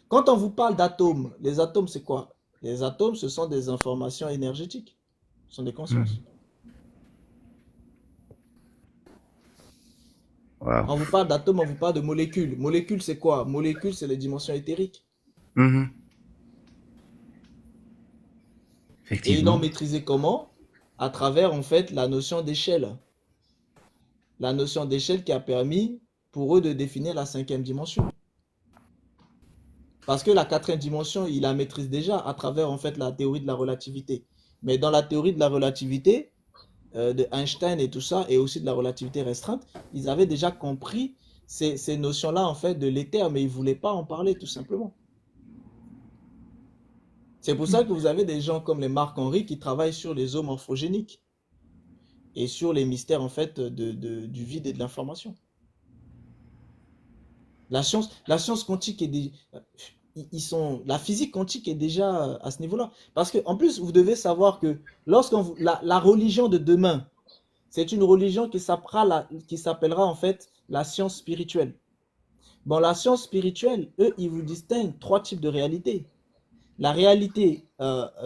Quand on vous parle d'atomes, les atomes, c'est quoi? Les atomes, ce sont des informations énergétiques. Ce sont des consciences. Mhm. Wow. On vous parle d'atomes, on vous parle de molécules. Molécules, c'est quoi? Molécules, c'est les dimensions éthériques. Mhm. Et ils l'ont Effectivement. maîtrisé comment? À travers, en fait, la notion d'échelle. La notion d'échelle qui a permis pour eux de définir la cinquième dimension. Parce que la quatrième dimension, ils la maîtrisent déjà à travers, en fait, la théorie de la relativité. Mais dans la théorie de la relativité, de Einstein et tout ça, et aussi de la relativité restreinte, ils avaient déjà compris ces notions-là, en fait, de l'éther, mais ils ne voulaient pas en parler, tout simplement. C'est pour ça que vous avez des gens comme les Marc-Henri qui travaillent sur les eaux morphogéniques et sur les mystères, en fait, du vide et de l'information. La science quantique est des... la physique quantique est déjà à ce niveau-là. Parce que, en plus, vous devez savoir que la religion de demain, c'est une religion qui s'appellera en fait la science spirituelle. Bon, la science spirituelle, eux, ils vous distinguent trois types de réalités. La réalité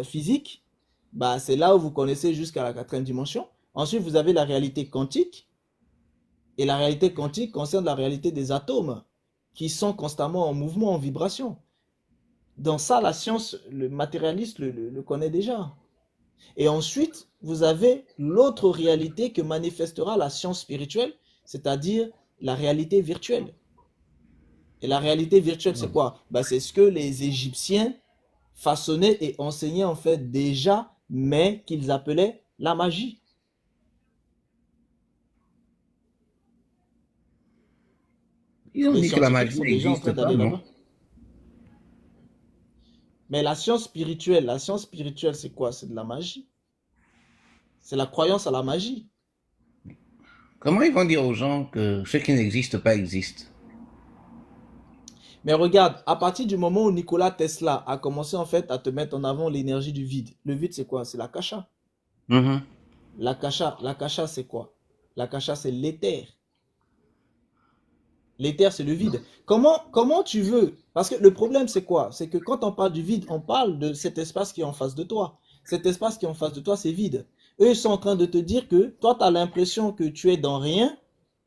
physique, bah, c'est là où vous connaissez jusqu'à la quatrième dimension. Ensuite, vous avez la réalité quantique. Et la réalité quantique concerne la réalité des atomes qui sont constamment en mouvement, en vibration. Dans ça, la science, le matérialiste le connaît déjà. Et ensuite, vous avez l'autre réalité que manifestera la science spirituelle, c'est-à-dire la réalité virtuelle. Et la réalité virtuelle, c'est quoi? Bah, c'est ce que les Égyptiens façonnaient et enseignaient en fait déjà, mais qu'ils appelaient la magie. Ils ont Les dit que la scientifiques magie sont déjà en train n'existe pas, d'aller non? là-bas. Mais la science spirituelle, c'est quoi? C'est de la magie. C'est la croyance à la magie. Comment ils vont dire aux gens que ce qui n'existe pas existe? Mais regarde, à partir du moment où Nikola Tesla a commencé en fait à te mettre en avant l'énergie du vide. Le vide, c'est quoi? C'est l'akasha. Mhm. L'akasha, c'est quoi? L'akasha, c'est l'éther. L'éther, c'est le vide. Comment tu veux? Parce que le problème, c'est quoi? C'est que quand on parle du vide, on parle de cet espace qui est en face de toi. Cet espace qui est en face de toi, c'est vide. Eux, ils sont en train de te dire que toi, tu as l'impression que tu es dans rien.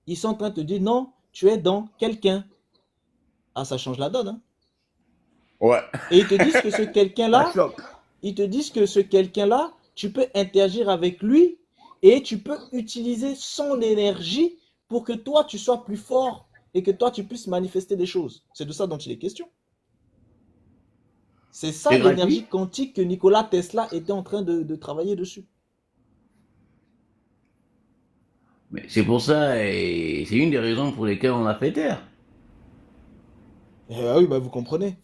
Ils sont en train de te dire non, tu es dans quelqu'un. Ah, ça change la donne, hein. Ouais. Et ils te disent que ce Ça quelqu'un-là, choque. ils te disent que ce quelqu'un-là, tu peux interagir avec lui et tu peux utiliser son énergie pour que toi, tu sois plus fort et que toi, tu puisses manifester des choses. C'est de ça dont il est question. C'est ça C'est gratuit? l'énergie quantique que Nikola Tesla était en train de travailler dessus. Mais c'est pour ça, et c'est une des raisons pour lesquelles on a fait Terre. Ah oui, bah vous comprenez.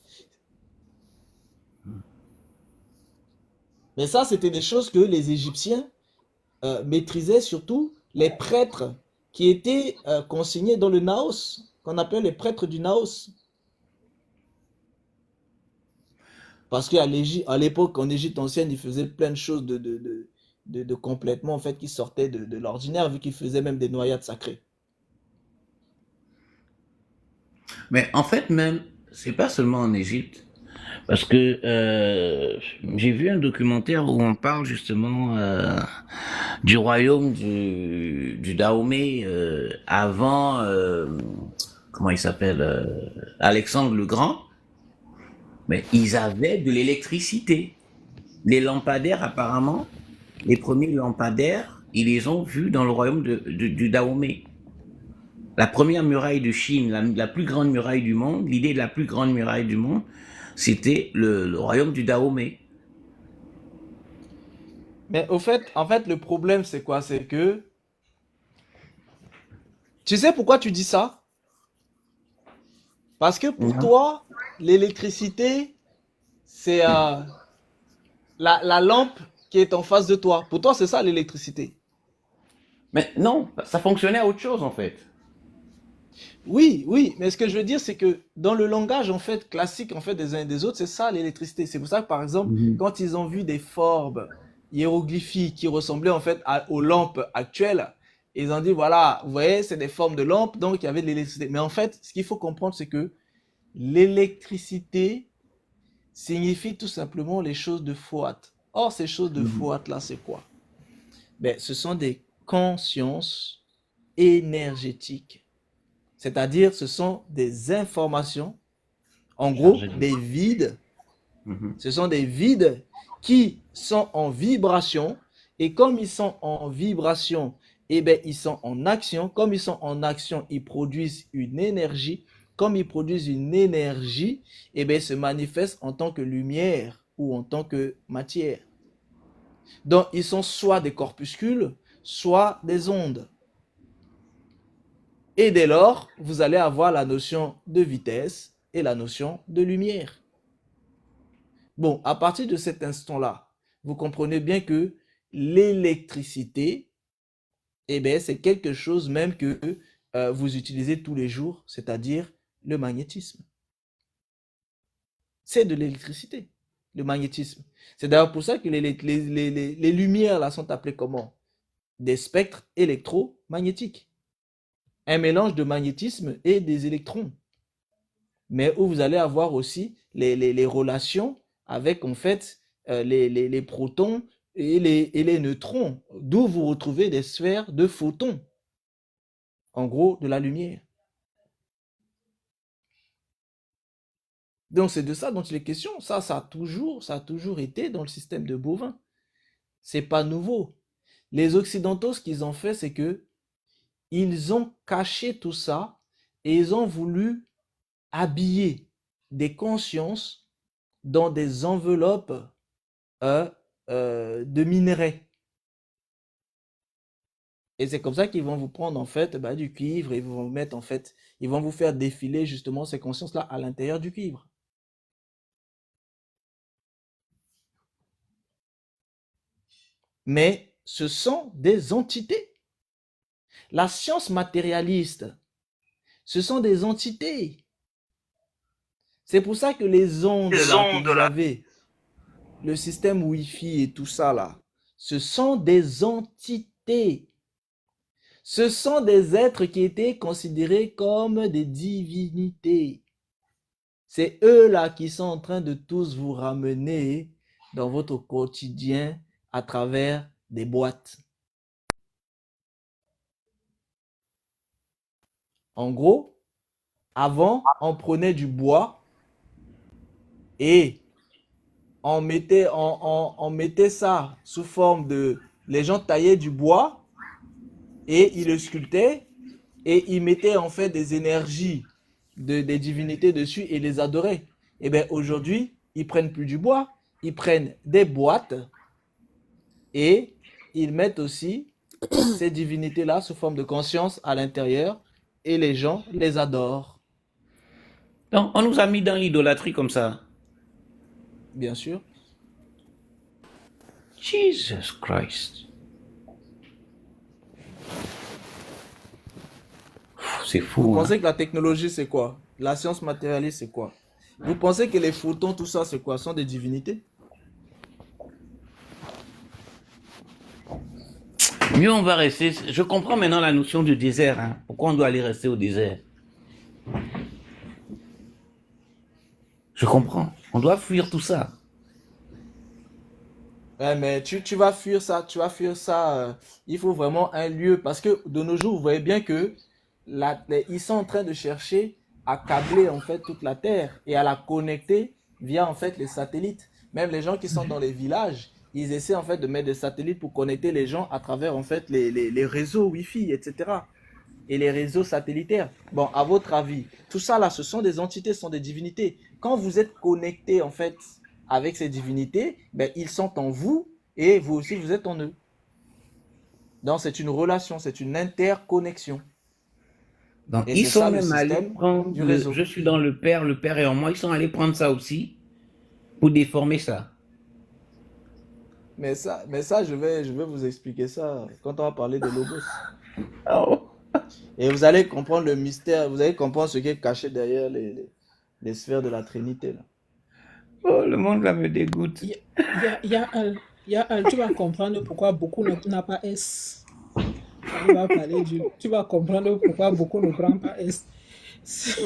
Mais ça, c'était des choses que les Égyptiens maîtrisaient, surtout les prêtres qui étaient consignés dans le Naos, qu'on appelle les prêtres du Naos. Parce qu'à l'époque, en Égypte ancienne, ils faisaient plein de choses de complètement, en fait, qui sortaient de l'ordinaire, vu qu'ils faisaient même des noyades sacrées. Mais en fait, même, c'est pas seulement en Égypte. Parce que j'ai vu un documentaire où on parle justement du royaume du Dahomey avant, comment il s'appelle, Alexandre le Grand. Mais ils avaient de l'électricité. Les lampadaires, apparemment, les premiers lampadaires, ils les ont vus dans le royaume du Dahomey. La première muraille de Chine, la plus grande muraille du monde, l'idée de la plus grande muraille du monde, c'était le royaume du Dahomey. Mais au fait, en fait, le problème, c'est quoi? C'est que, tu sais pourquoi tu dis ça? Parce que pour Non. toi, l'électricité, c'est la lampe qui est en face de toi. Pour toi, c'est ça l'électricité. Mais non, ça fonctionnait à autre chose en fait. Oui, oui, mais ce que je veux dire, c'est que dans le langage en fait classique en fait des uns et des autres, c'est ça l'électricité. C'est pour ça que par exemple, Mhm. quand ils ont vu des formes hiéroglyphiques qui ressemblaient en fait aux lampes actuelles, ils ont dit voilà, vous voyez, c'est des formes de lampes, donc il y avait de l'électricité. Mais en fait, ce qu'il faut comprendre, c'est que l'électricité signifie tout simplement les choses de Foat. Or, ces choses de Mhm. Foat là, c'est quoi? Ben, ce sont des consciences énergétiques. C'est-à-dire, ce sont des informations, en gros, Chargé de. des vides. Mhm. Ce sont des vides qui sont en vibration. Et comme ils sont en vibration, eh bien, ils sont en action. Comme ils sont en action, ils produisent une énergie. Comme ils produisent une énergie, eh bien, ils se manifestent en tant que lumière ou en tant que matière. Donc, ils sont soit des corpuscules, soit des ondes. Et dès lors, vous allez avoir la notion de vitesse et la notion de lumière. Bon, à partir de cet instant-là, vous comprenez bien que l'électricité, eh bien, c'est quelque chose même que vous utilisez tous les jours, c'est-à-dire le magnétisme. c'est de l'électricité, le magnétisme. C'est d'ailleurs pour ça que les lumières là sont appelées comment? Des spectres électromagnétiques. Un mélange de magnétisme et des électrons. Mais où vous allez avoir aussi les relations avec en fait les protons et les neutrons, d'où vous retrouvez des sphères de photons, en gros de la lumière. Donc c'est de ça dont il est question. Ça a toujours été dans le système de Bovin. C'est pas nouveau. Les Occidentaux, ce qu'ils ont fait, c'est que ils ont caché tout ça et ils ont voulu habiller des consciences dans des enveloppes de minerais. Et c'est comme ça qu'ils vont vous prendre en fait du cuivre et ils vont vous mettre en fait, ils vont vous faire défiler justement ces consciences-là à l'intérieur du cuivre. Mais ce sont des entités. La science matérialiste, ce sont des entités. C'est pour ça que les ondes là que vous avez, le système Wi-Fi et tout ça là, ce sont des entités. Ce sont des êtres qui étaient considérés comme des divinités. C'est eux là qui sont en train de tous vous ramener dans votre quotidien à travers des boîtes. En gros, avant, on prenait du bois et on mettait ça sous forme de... Les gens taillaient du bois et ils le sculptaient et ils mettaient en fait des énergies des divinités dessus et les adoraient. Et bien aujourd'hui, ils prennent plus du bois, ils prennent des boîtes et ils mettent aussi ces divinités-là sous forme de conscience à l'intérieur et les gens les adorent. Donc, on nous a mis dans l'idolâtrie comme ça. Bien sûr. Jesus Christ. C'est fou. Vous pensez que la technologie, c'est quoi? La science matérialiste, c'est quoi? Vous pensez que les photons, tout ça, c'est quoi? Sont des divinités? Mieux on va rester. Je comprends maintenant la notion du désert. Hein. Pourquoi on doit aller rester au désert? Je comprends. On doit fuir tout ça. Ouais, mais tu vas fuir ça, il faut vraiment un lieu, parce que de nos jours, vous voyez bien que ils sont en train de chercher à câbler en fait toute la Terre et à la connecter via en fait les satellites. Même les gens qui sont dans les villages, ils essaient en fait de mettre des satellites pour connecter les gens à travers en fait les réseaux Wi-Fi, etc. Et les réseaux satellitaires. Bon, à votre avis, tout ça là, ce sont des entités, ce sont des divinités. Quand vous êtes connecté en fait avec ces divinités, ben, ils sont en vous et vous aussi vous êtes en eux. Donc c'est une relation, c'est une interconnexion. Donc, Et ils c'est sont ça le même allés système prendre du réseau. je suis dans le père est en moi. Ils sont allés prendre ça aussi pour déformer ça. Mais ça je vais vous expliquer ça quand on va parler de Logos. Oh. Et vous allez comprendre le mystère, vous allez comprendre ce qui est caché derrière les sphères de la Trinité. Là. Oh, le monde là me dégoûte. Il y a un, tu vas comprendre pourquoi beaucoup n'a pas S. Tu vas comprendre pourquoi beaucoup ne prennent pas S. C'est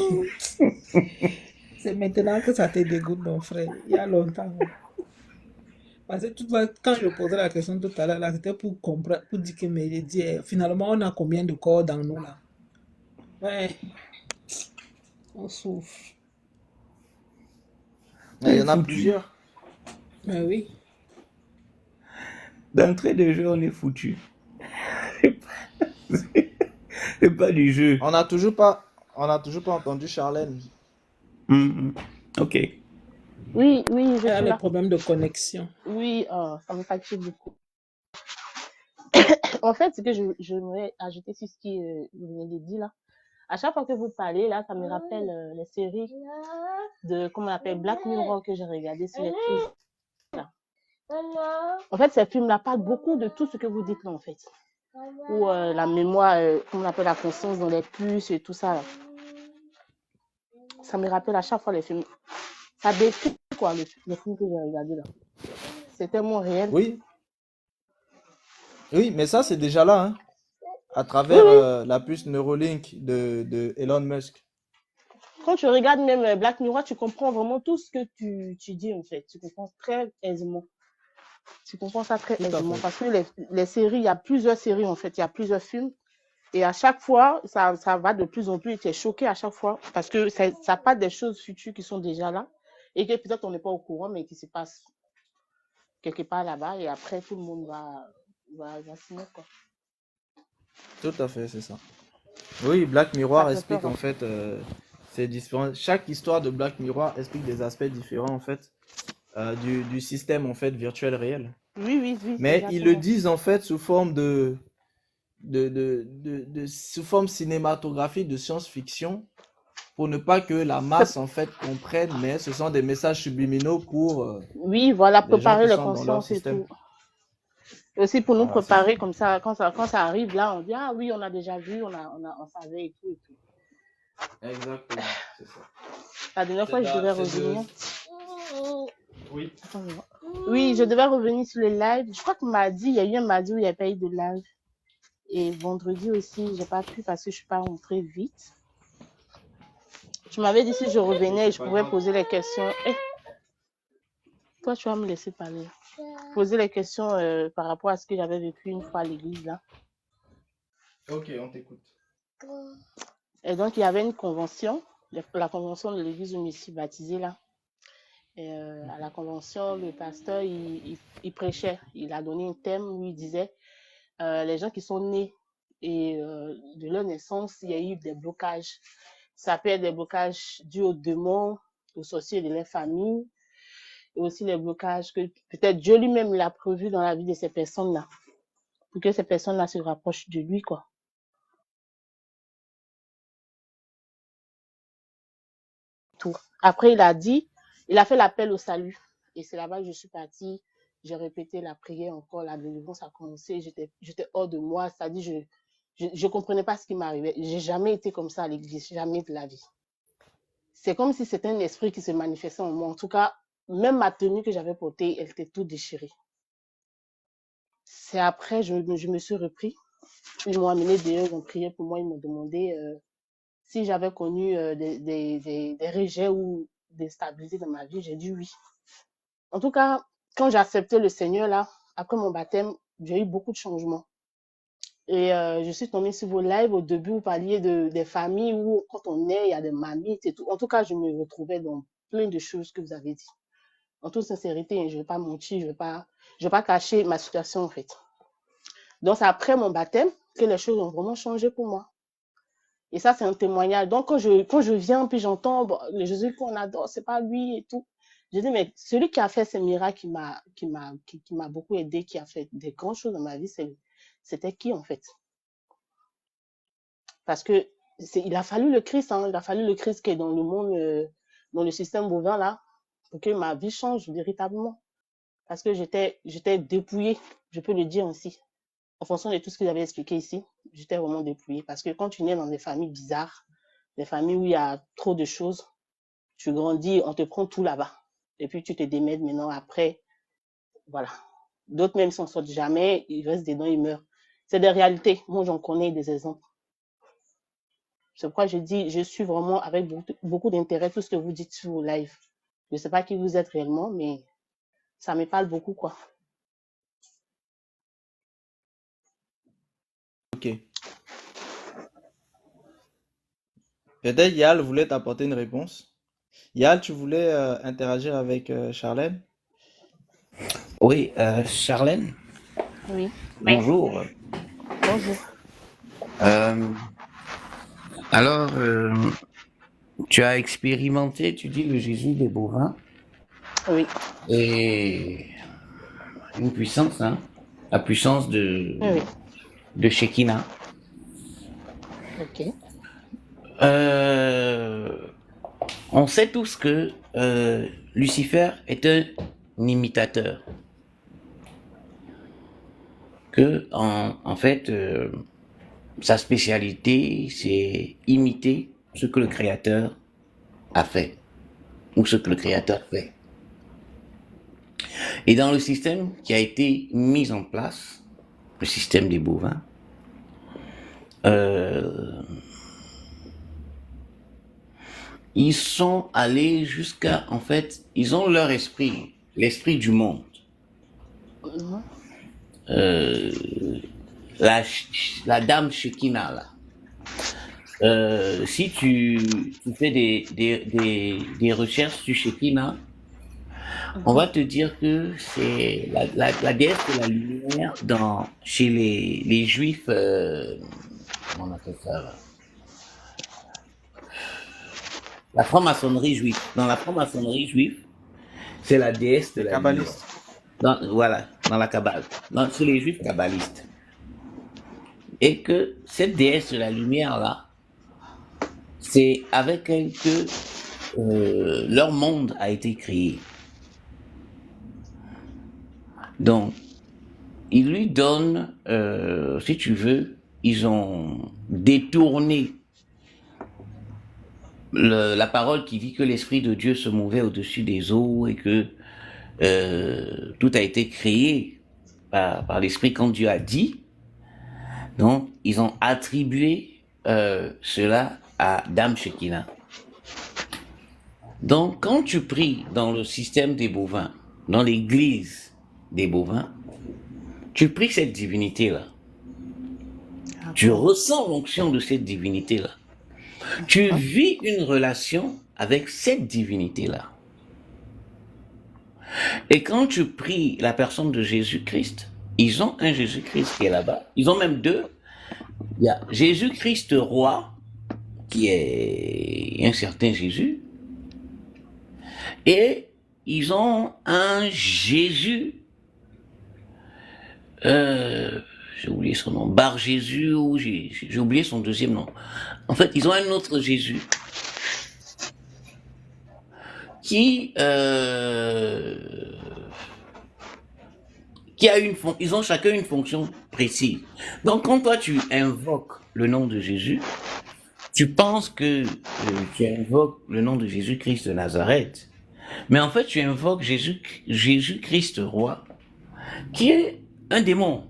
maintenant que ça te dégoûte, mon frère. Il y a longtemps. Parce que tu vois, quand je posais la question tout à l'heure, là, c'était pour comprendre, pour dire que mais j'ai dit, finalement, on a combien de corps dans nous là? Ouais, on souffre. Il y en a plusieurs. Mais oui. D'entrée de jeu, on est foutu. C'est pas du jeu. On n'a toujours pas entendu Charlène. Ok. Oui, je Il y suis a les là. problèmes de connexion. Oui, ça me fatigue beaucoup. En fait, ce que je voudrais ajouter sur ce que vous venez de dire là, à chaque fois que vous parlez là, ça me rappelle les séries de, comment on appelle, Black Mirror que j'ai regardé sur Netflix. Là. En fait, ces films-là parlent beaucoup de tout ce que vous dites là, en fait. Ou la mémoire, comment on appelle, la conscience dans les puces et tout ça. Là. Ça me rappelle à chaque fois les films. Ça décrit quoi le film que j'ai regardé là. C'est tellement réel. Oui, oui, mais ça, c'est déjà là, hein, à Oui, travers oui. la puce Neuralink de Elon Musk. Quand tu regardes même Black Mirror, tu comprends vraiment tout ce que tu dis en fait. Tu comprends très aisément. Tu comprends ça très Tout à aisément. fait. Parce que les séries, il y a plusieurs séries en fait. Il y a plusieurs films. Et à chaque fois, ça va de plus en plus. Tu es choqué à chaque fois. Parce que ça part des choses futures qui sont déjà là. Et que peut-être on n'est pas au courant, mais qui se passent quelque part là-bas. Et après, tout le monde va signer quoi. Tout à fait, c'est ça. Oui, Black Ça Mirror fait explique peur. en fait ces différents. Chaque histoire de Black Mirror explique des aspects différents en fait du système en fait virtuel réel. Oui, oui, oui, Mais ils le exactement. disent en fait sous forme sous forme cinématographique de science-fiction pour ne pas que la masse en fait comprenne, mais ce sont des messages subliminaux pour Oui, voilà, des gens préparer qui les sont dans leur consciences et système. tout. Et aussi pour nous Voilà, c'est ça. préparer comme ça, quand ça arrive là, on dit ah oui, on a déjà vu, on savait et tout et tout. Exactement, c'est ça. La dernière fois, je devais C'est de... revenir. Oui. Oui, je devais revenir sur le live. Je crois que mardi, il y a eu un mardi où il n'y avait pas eu de live. Et vendredi aussi, j'ai pas pu parce que je suis pas rentrée vite. Tu m'avais dit si je revenais, je pouvais poser les questions. Eh, toi, tu vas me laisser parler. Poser les questions par rapport à ce que j'avais vécu une fois à l'église là. Ok, on t'écoute. Et donc, il y avait une convention, la convention de l'église où je me suis baptisée là. Et à la convention, le pasteur, il prêchait. Il a donné un thème où il disait les gens qui sont nés et de leur naissance, il y a eu des blocages. Ça peut être des blocages dus aux démons, aux sorciers de leur famille, et aussi les blocages que peut-être Dieu lui-même l'a prévu dans la vie de ces personnes-là, pour que ces personnes-là se rapprochent de lui, quoi. Tout. Après, il a fait l'appel au salut. Et c'est là-bas que je suis partie. J'ai répété la prière encore, la délivrance a commencé. J'étais hors de moi, c'est-à-dire je comprenais pas ce qui m'arrivait. J'ai jamais été comme ça à l'église, jamais de la vie. C'est comme si c'était un esprit qui se manifestait en moi. En tout cas, même ma tenue que j'avais portée, elle était toute déchirée. C'est après, je me suis repris. Ils m'ont amené dehors, ils ont prié pour moi, ils m'ont demandé si j'avais connu des rejets ou des stabilités dans ma vie. J'ai dit oui. En tout cas, quand j'ai accepté le Seigneur, là, après mon baptême, j'ai eu beaucoup de changements. Et je suis tombée sur vos lives au début, vous parliez des familles où, quand on est, il y a des mamies et tout. En tout cas, je me retrouvais dans plein de choses que vous avez dit. En toute sincérité, je ne vais pas mentir, je vais pas cacher ma situation, en fait. Donc, c'est après mon baptême que les choses ont vraiment changé pour moi. Et ça, c'est un témoignage. Donc, quand je viens, puis j'entends le Jésus qu'on adore, c'est pas lui et tout. Je dis, mais celui qui a fait ces miracles, qui m'a beaucoup aidé, qui a fait des grandes choses dans ma vie, c'était qui, en fait? Parce que il a fallu le Christ, hein, il a fallu le Christ qui est dans le monde, dans le système bovin, là, pour que ma vie change véritablement. Parce que j'étais dépouillée, je peux le dire ainsi. En fonction de tout ce que j'avais expliqué ici, j'étais vraiment dépouillée. Parce que quand tu nais dans des familles bizarres, des familles où il y a trop de choses, tu grandis, on te prend tout là-bas. Et puis tu te démènes maintenant après, voilà. D'autres même s'en sortent jamais, ils restent dedans, ils meurent. C'est des réalités. Moi, j'en connais des exemples. C'est pourquoi je dis, je suis vraiment avec beaucoup d'intérêt tout ce que vous dites sur vos lives. Je ne sais pas qui vous êtes réellement, mais ça me parle beaucoup, quoi. Ok. Peut-être Yal voulait t'apporter une réponse. Yal, tu voulais interagir avec Charlène? Oui, Charlène, Oui, bonjour. bonjour. Euh, alors, tu as expérimenté, tu dis, le Jésus des bovins Oui, et une puissance, hein, la puissance oui, de Shekinah. ok. On sait tous que Lucifer est un imitateur. Que, en fait, sa spécialité, c'est imiter ce que le Créateur a fait. ou ce que le Créateur fait. Et dans le système qui a été mis en place, le système des bovins, ils sont allés jusqu'à, en fait, ils ont leur esprit, l'esprit du monde. Mhm. La dame Shekinah, là. Si tu fais des recherches sur Shekinah, on va te dire que c'est la déesse de la lumière chez les juifs, comment on appelle ça là? La franc-maçonnerie juive. Dans la franc-maçonnerie juive, c'est la déesse de Les la lumière. kabbalistes. Voilà, dans la Kabbale. Chez les juifs kabbalistes. Et que cette déesse de la lumière là, c'est avec elle que leur monde a été créé. Donc, ils lui donnent, si tu veux, ils ont détourné la parole qui dit que l'Esprit de Dieu se mouvait au-dessus des eaux et que tout a été créé par l'Esprit quand Dieu a dit. Donc, ils ont attribué cela à Dame Shekinah. Donc, quand tu pries dans le système des bovins, dans l'église des bovins, tu pries cette divinité-là. Tu ressens l'onction de cette divinité-là. Tu vis une relation avec cette divinité-là. Et quand tu pries la personne de Jésus-Christ, ils ont un Jésus-Christ qui est là-bas. Ils ont même deux. Il y a Jésus-Christ roi, qui est un certain Jésus, et ils ont un Jésus, j'ai oublié son nom, Bar Jésus, ou j'ai oublié son deuxième nom. En fait, ils ont un autre Jésus qui a ils ont chacun une fonction précise. Donc, quand toi tu invoques le nom de Jésus, tu penses que tu invoques le nom de Jésus-Christ de Nazareth, mais en fait tu invoques Jésus-Christ roi, qui est un démon,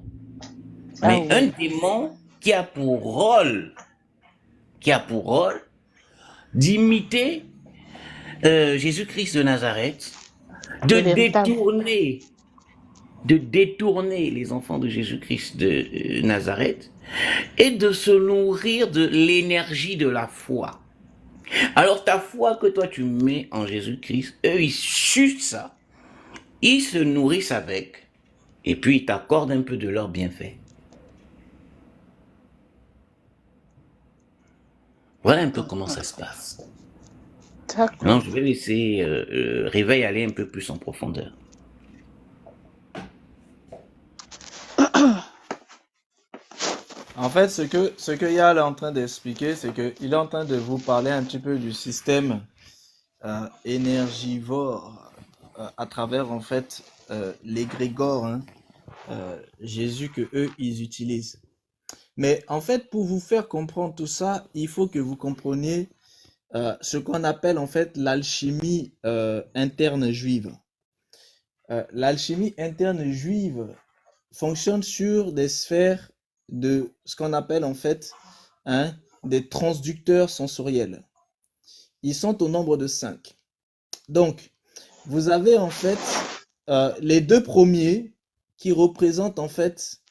mais un démon qui a pour rôle d'imiter Jésus-Christ de Nazareth, de détourner les enfants de Jésus-Christ de Nazareth et de se nourrir de l'énergie de la foi. Alors ta foi que toi tu mets en Jésus-Christ, eux ils sucent ça, ils se nourrissent avec, et puis ils t'accordent un peu de leur bienfait. Voilà un peu comment ça se passe. Non, je vais laisser Réveil aller un peu plus en profondeur. En fait, ce que Yal est en train d'expliquer, c'est qu'il est en train de vous parler un petit peu du système énergivore à travers en fait l'égrégore, hein, Jésus que eux ils utilisent. Mais en fait, pour vous faire comprendre tout ça, il faut que vous compreniez ce qu'on appelle en fait l'alchimie interne juive. L'alchimie interne juive fonctionne sur des sphères de ce qu'on appelle en fait des transducteurs sensoriels. Ils sont au nombre de 5. Donc, vous avez en fait les deux premiers qui représentent en fait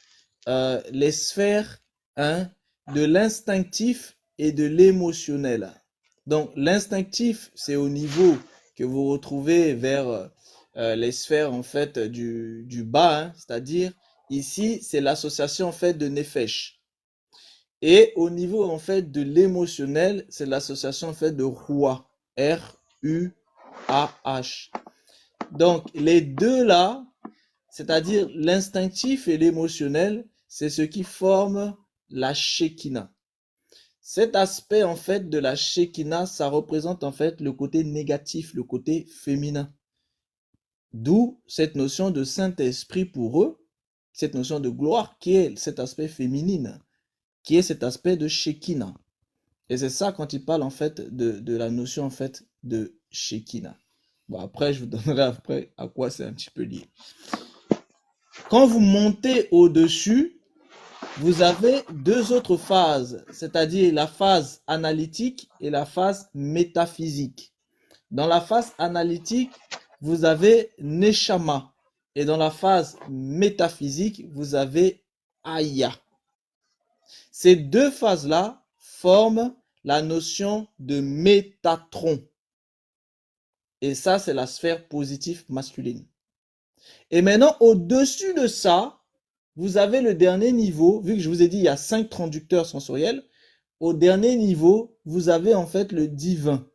les sphères de l'instinctif et de l'émotionnel. Donc, l'instinctif, c'est au niveau que vous retrouvez vers les sphères en fait du bas, c'est-à-dire ici, c'est l'association en fait de Nefesh. Et au niveau en fait de l'émotionnel, c'est l'association en fait de Ruah, R-U-A-H. Donc, les deux là, c'est-à-dire l'instinctif et l'émotionnel, c'est ce qui forme la Shekinah. Cet aspect en fait de la Shekinah, ça représente en fait le côté négatif, le côté féminin. D'où cette notion de Saint-Esprit pour eux, cette notion de gloire qui est cet aspect féminine, qui est cet aspect de Shekinah. Et c'est ça quand il parle en fait de la notion en fait de Shekinah. Bon, après, je vous donnerai après à quoi c'est un petit peu lié. Quand vous montez au-dessus, vous avez deux autres phases, c'est-à-dire la phase analytique et la phase métaphysique. Dans la phase analytique, vous avez Neshama. Et dans la phase métaphysique, vous avez Aya. Ces deux phases-là forment la notion de Métatron. Et ça, c'est la sphère positive masculine. Et maintenant, au-dessus de ça, vous avez le dernier niveau. Vu que je vous ai dit, il y a 5 traducteurs sensoriels. Au dernier niveau, vous avez en fait le divin,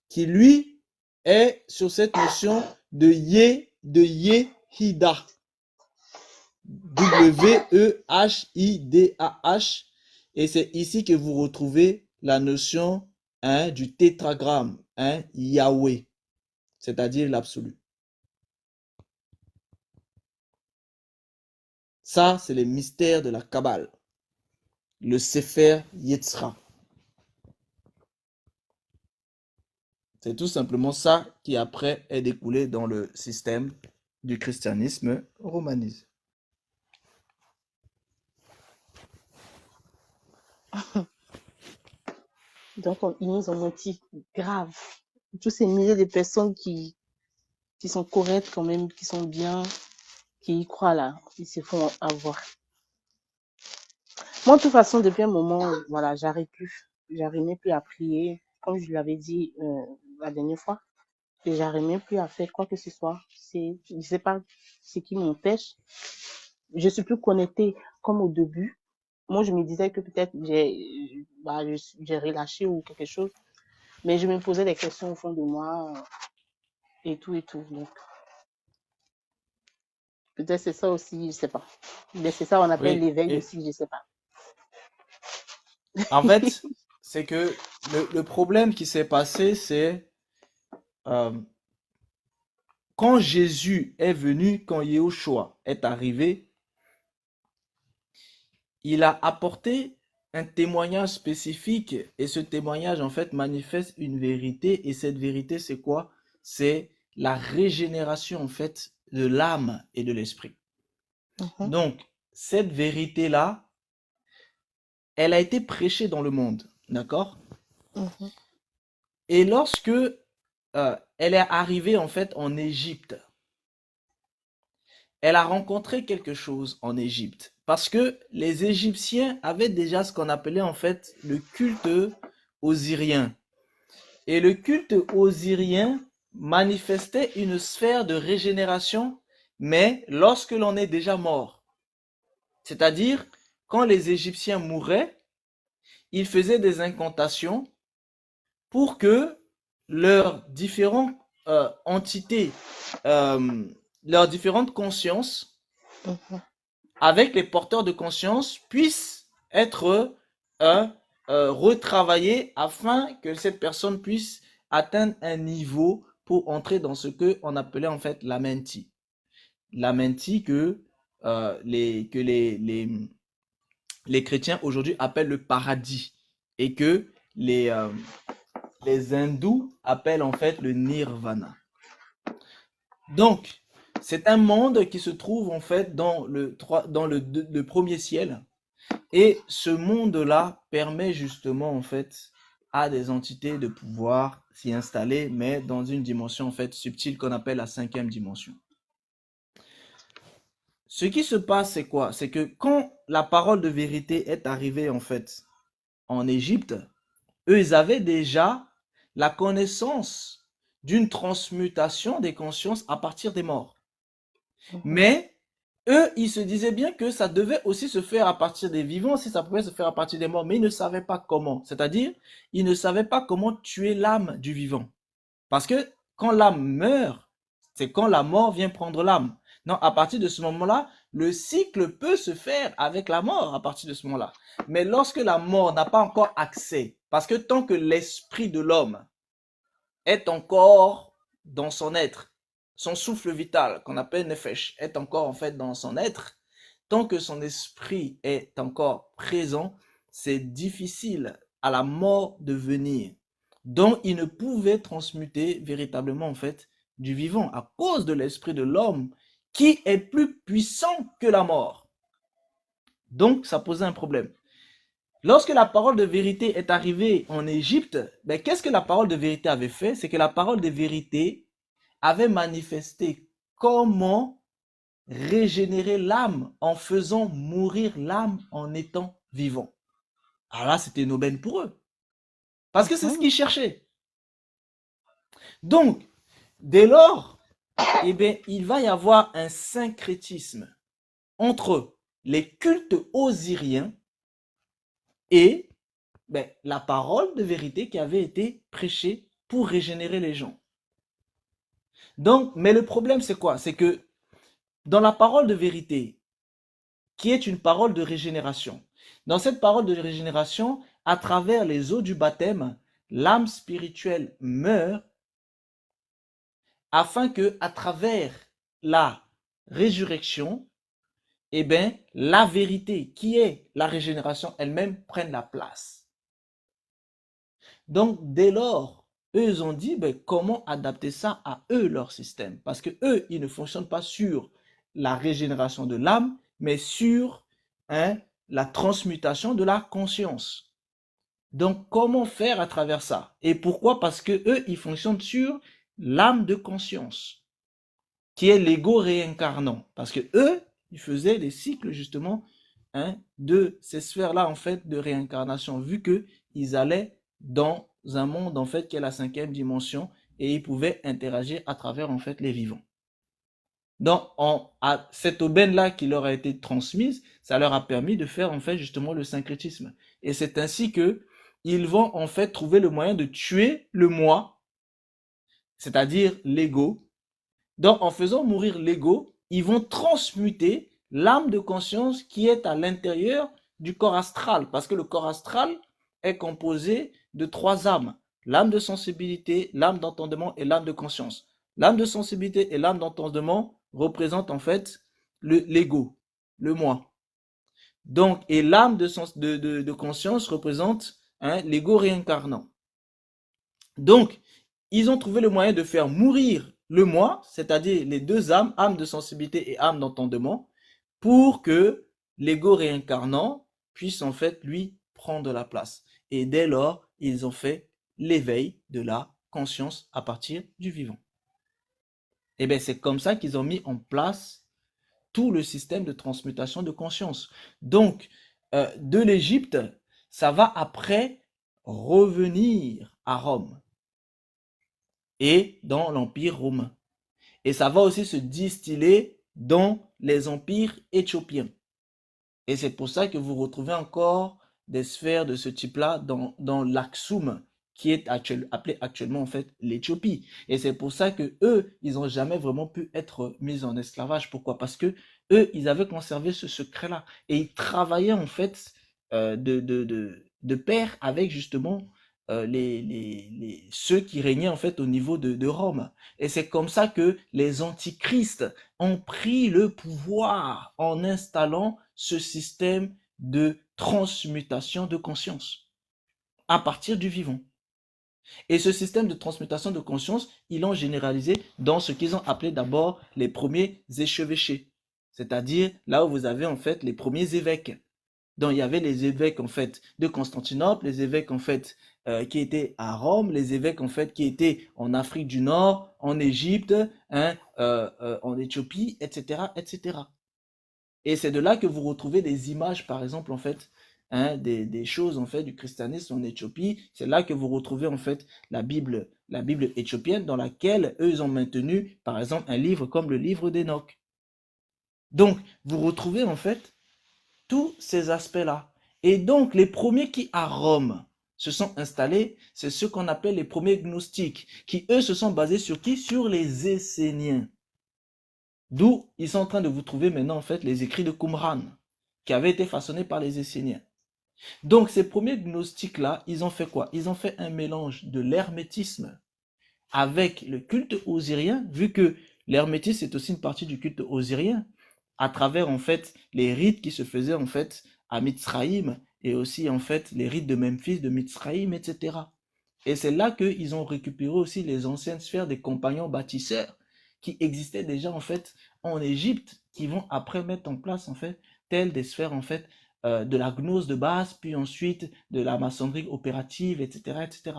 qui lui est sur cette notion de Yehida. W-E-H-I-D-A-H. Et c'est ici que vous retrouvez la notion du tétragramme, Yahweh, c'est-à-dire l'absolu. Ça, c'est les mystères de la Kabbale, le Sefer Yetzra. C'est tout simplement ça qui après est découlé dans le système du christianisme romanisé. Donc, ils nous ont menti grave. Tous ces milliers de personnes qui sont correctes quand même, qui sont bien, qui y croient là, ils se font avoir. Moi, de toute façon, depuis un moment, voilà, j'arrivais plus à prier. Comme je l'avais dit la dernière fois, que j'arrivais plus à faire quoi que ce soit. Je sais pas ce qui m'empêche. Je suis plus connectée comme au début. Moi, je me disais que peut-être j'ai relâché ou quelque chose. Mais je me posais des questions au fond de moi et tout et tout. Donc, peut-être c'est ça aussi, je sais pas. Mais c'est ça on appelle Oui, l'éveil et aussi, je sais pas. en fait, c'est que le problème qui s'est passé, c'est quand Jésus est venu, quand Yahushua est arrivé, il a apporté un témoignage spécifique et ce témoignage en fait manifeste une vérité et cette vérité c'est quoi? C'est la régénération en fait de l'âme et de l'esprit. Donc cette vérité-là, elle a été prêchée dans le monde, d'accord? Et lorsque elle est arrivée en fait en Égypte, elle a rencontré quelque chose en Égypte. Parce que les Égyptiens avaient déjà ce qu'on appelait en fait le culte osirien. Et le culte osirien manifestait une sphère de régénération, mais lorsque l'on est déjà mort. C'est-à-dire, quand les Égyptiens mouraient, ils faisaient des incantations pour que leurs différentes entités, leurs différentes consciences, avec les porteurs de conscience, puissent être retravaillées afin que cette personne puisse atteindre un niveau pour entrer dans ce qu'on appelait en fait la menti. La menti que les chrétiens aujourd'hui appellent le paradis et que les hindous appellent en fait le nirvana. Donc, c'est un monde qui se trouve en fait dans le premier ciel. Et ce monde-là permet justement en fait à des entités de pouvoir s'y installer, mais dans une dimension en fait subtile qu'on appelle la 5e dimension. Ce qui se passe, c'est quoi? C'est que quand la parole de vérité est arrivée en fait en Égypte, eux, ils avaient déjà la connaissance d'une transmutation des consciences à partir des morts. Mais eux, ils se disaient bien que ça devait aussi se faire à partir des vivants, si ça pouvait se faire à partir des morts, mais ils ne savaient pas comment. C'est-à-dire, ils ne savaient pas comment tuer l'âme du vivant. Parce que quand l'âme meurt, c'est quand la mort vient prendre l'âme. Non, à partir de ce moment-là, le cycle peut se faire avec la mort à partir de ce moment-là. Mais lorsque la mort n'a pas encore accès, parce que tant que l'esprit de l'homme est encore dans son être, son souffle vital, qu'on appelle nefesh, est encore en fait dans son être, tant que son esprit est encore présent, c'est difficile à la mort de venir. Donc, il ne pouvait transmuter véritablement en fait du vivant, à cause de l'esprit de l'homme qui est plus puissant que la mort. Donc, ça posait un problème. Lorsque la parole de vérité est arrivée en Égypte, ben, qu'est-ce que la parole de vérité avait fait? C'est que la parole de vérité avait manifesté comment régénérer l'âme en faisant mourir l'âme en étant vivant. Alors là, c'était une aubaine pour eux. Parce que c'est ce qu'ils cherchaient. Donc, dès lors, eh bien, il va y avoir un syncrétisme entre les cultes osiriens et ben, la parole de vérité qui avait été prêchée pour régénérer les gens. Donc, mais le problème, c'est quoi? C'est que dans la parole de vérité, qui est une parole de régénération, dans cette parole de régénération, à travers les eaux du baptême, l'âme spirituelle meurt afin que, à travers la résurrection, eh bien, la vérité qui est la régénération elle-même prenne la place. Donc, dès lors, eux, ils ont dit, ben, comment adapter ça à eux, leur système? Parce que eux, ils ne fonctionnent pas sur la régénération de l'âme, mais sur la transmutation de la conscience. Donc, comment faire à travers ça? Et pourquoi? Parce que eux, ils fonctionnent sur l'âme de conscience, qui est l'ego réincarnant. Parce que eux, ils faisaient les cycles, justement, de ces sphères-là, en fait, de réincarnation, vu qu'ils allaient dans un monde, en fait, qui est la 5e dimension, et ils pouvaient interagir à travers, en fait, les vivants. Donc, à cette aubaine-là qui leur a été transmise, ça leur a permis de faire, en fait, justement, le syncrétisme. Et c'est ainsi que ils vont, en fait, trouver le moyen de tuer le moi, c'est-à-dire l'ego. Donc, en faisant mourir l'ego, ils vont transmuter l'âme de conscience qui est à l'intérieur du corps astral. Parce que le corps astral est composé de 3 âmes. L'âme de sensibilité, l'âme d'entendement et l'âme de conscience. L'âme de sensibilité et l'âme d'entendement représentent en fait l'ego, le moi. Donc, et l'âme de conscience représente l'ego réincarnant. Donc, ils ont trouvé le moyen de faire mourir le moi, c'est-à-dire les 2 âmes, âme de sensibilité et âme d'entendement, pour que l'ego réincarnant puisse en fait, lui, prendre la place. Et dès lors, ils ont fait l'éveil de la conscience à partir du vivant. Et bien, c'est comme ça qu'ils ont mis en place tout le système de transmutation de conscience. Donc, de l'Égypte, ça va après revenir à Rome et dans l'Empire romain. Et ça va aussi se distiller dans les empires éthiopiens. Et c'est pour ça que vous retrouvez encore des sphères de ce type-là dans l'Aksum, qui est appelé actuellement en fait l'Éthiopie. Et c'est pour ça que eux, ils n'ont jamais vraiment pu être mis en esclavage. Pourquoi? Parce que eux, ils avaient conservé ce secret-là. Et ils travaillaient en fait de pair avec justement ceux qui régnaient en fait au niveau de Rome. Et c'est comme ça que les antichrists ont pris le pouvoir en installant ce système de transmutation de conscience à partir du vivant. Et ce système de transmutation de conscience, ils l'ont généralisé dans ce qu'ils ont appelé d'abord les premiers évêchés, c'est-à-dire là où vous avez en fait les premiers évêques. Donc il y avait les évêques en fait de Constantinople, les évêques en fait qui étaient à Rome, les évêques en fait qui étaient en Afrique du Nord, en Égypte, en Éthiopie, etc., etc. Et c'est de là que vous retrouvez des images, par exemple, en fait, des choses en fait du christianisme en Éthiopie. C'est là que vous retrouvez en fait la Bible éthiopienne dans laquelle eux ils ont maintenu, par exemple, un livre comme le livre d'Enoch. Donc, vous retrouvez en fait tous ces aspects-là. Et donc, les premiers qui à Rome se sont installés, c'est ceux qu'on appelle les premiers gnostiques, qui eux se sont basés sur qui? Sur les Esséniens. D'où ils sont en train de vous trouver maintenant en fait les écrits de Qumran, qui avaient été façonnés par les Esséniens. Donc ces premiers gnostiques-là, ils ont fait quoi? Ils ont fait un mélange de l'hermétisme avec le culte osirien, vu que l'hermétisme est aussi une partie du culte osirien, à travers en fait les rites qui se faisaient en fait à Mitzraïm, et aussi en fait les rites de Memphis, de Mitzraïm, etc. Et c'est là qu'ils ont récupéré aussi les anciennes sphères des compagnons bâtisseurs qui existaient déjà en fait en Égypte, qui vont après mettre en place en fait telles des sphères en fait de la gnose de base, puis ensuite de la maçonnerie opérative, etc., etc.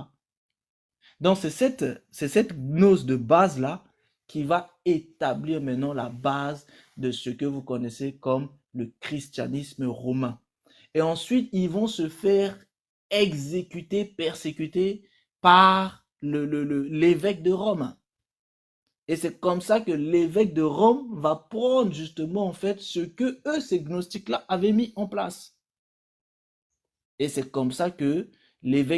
Donc c'est cette gnose de base là qui va établir maintenant la base de ce que vous connaissez comme le christianisme romain. Et ensuite, ils vont se faire exécuter, persécuter par l'évêque de Rome. Et c'est comme ça que l'évêque de Rome va prendre justement en fait ce que eux, ces gnostiques-là, avaient mis en place. Et c'est comme ça que l'évêque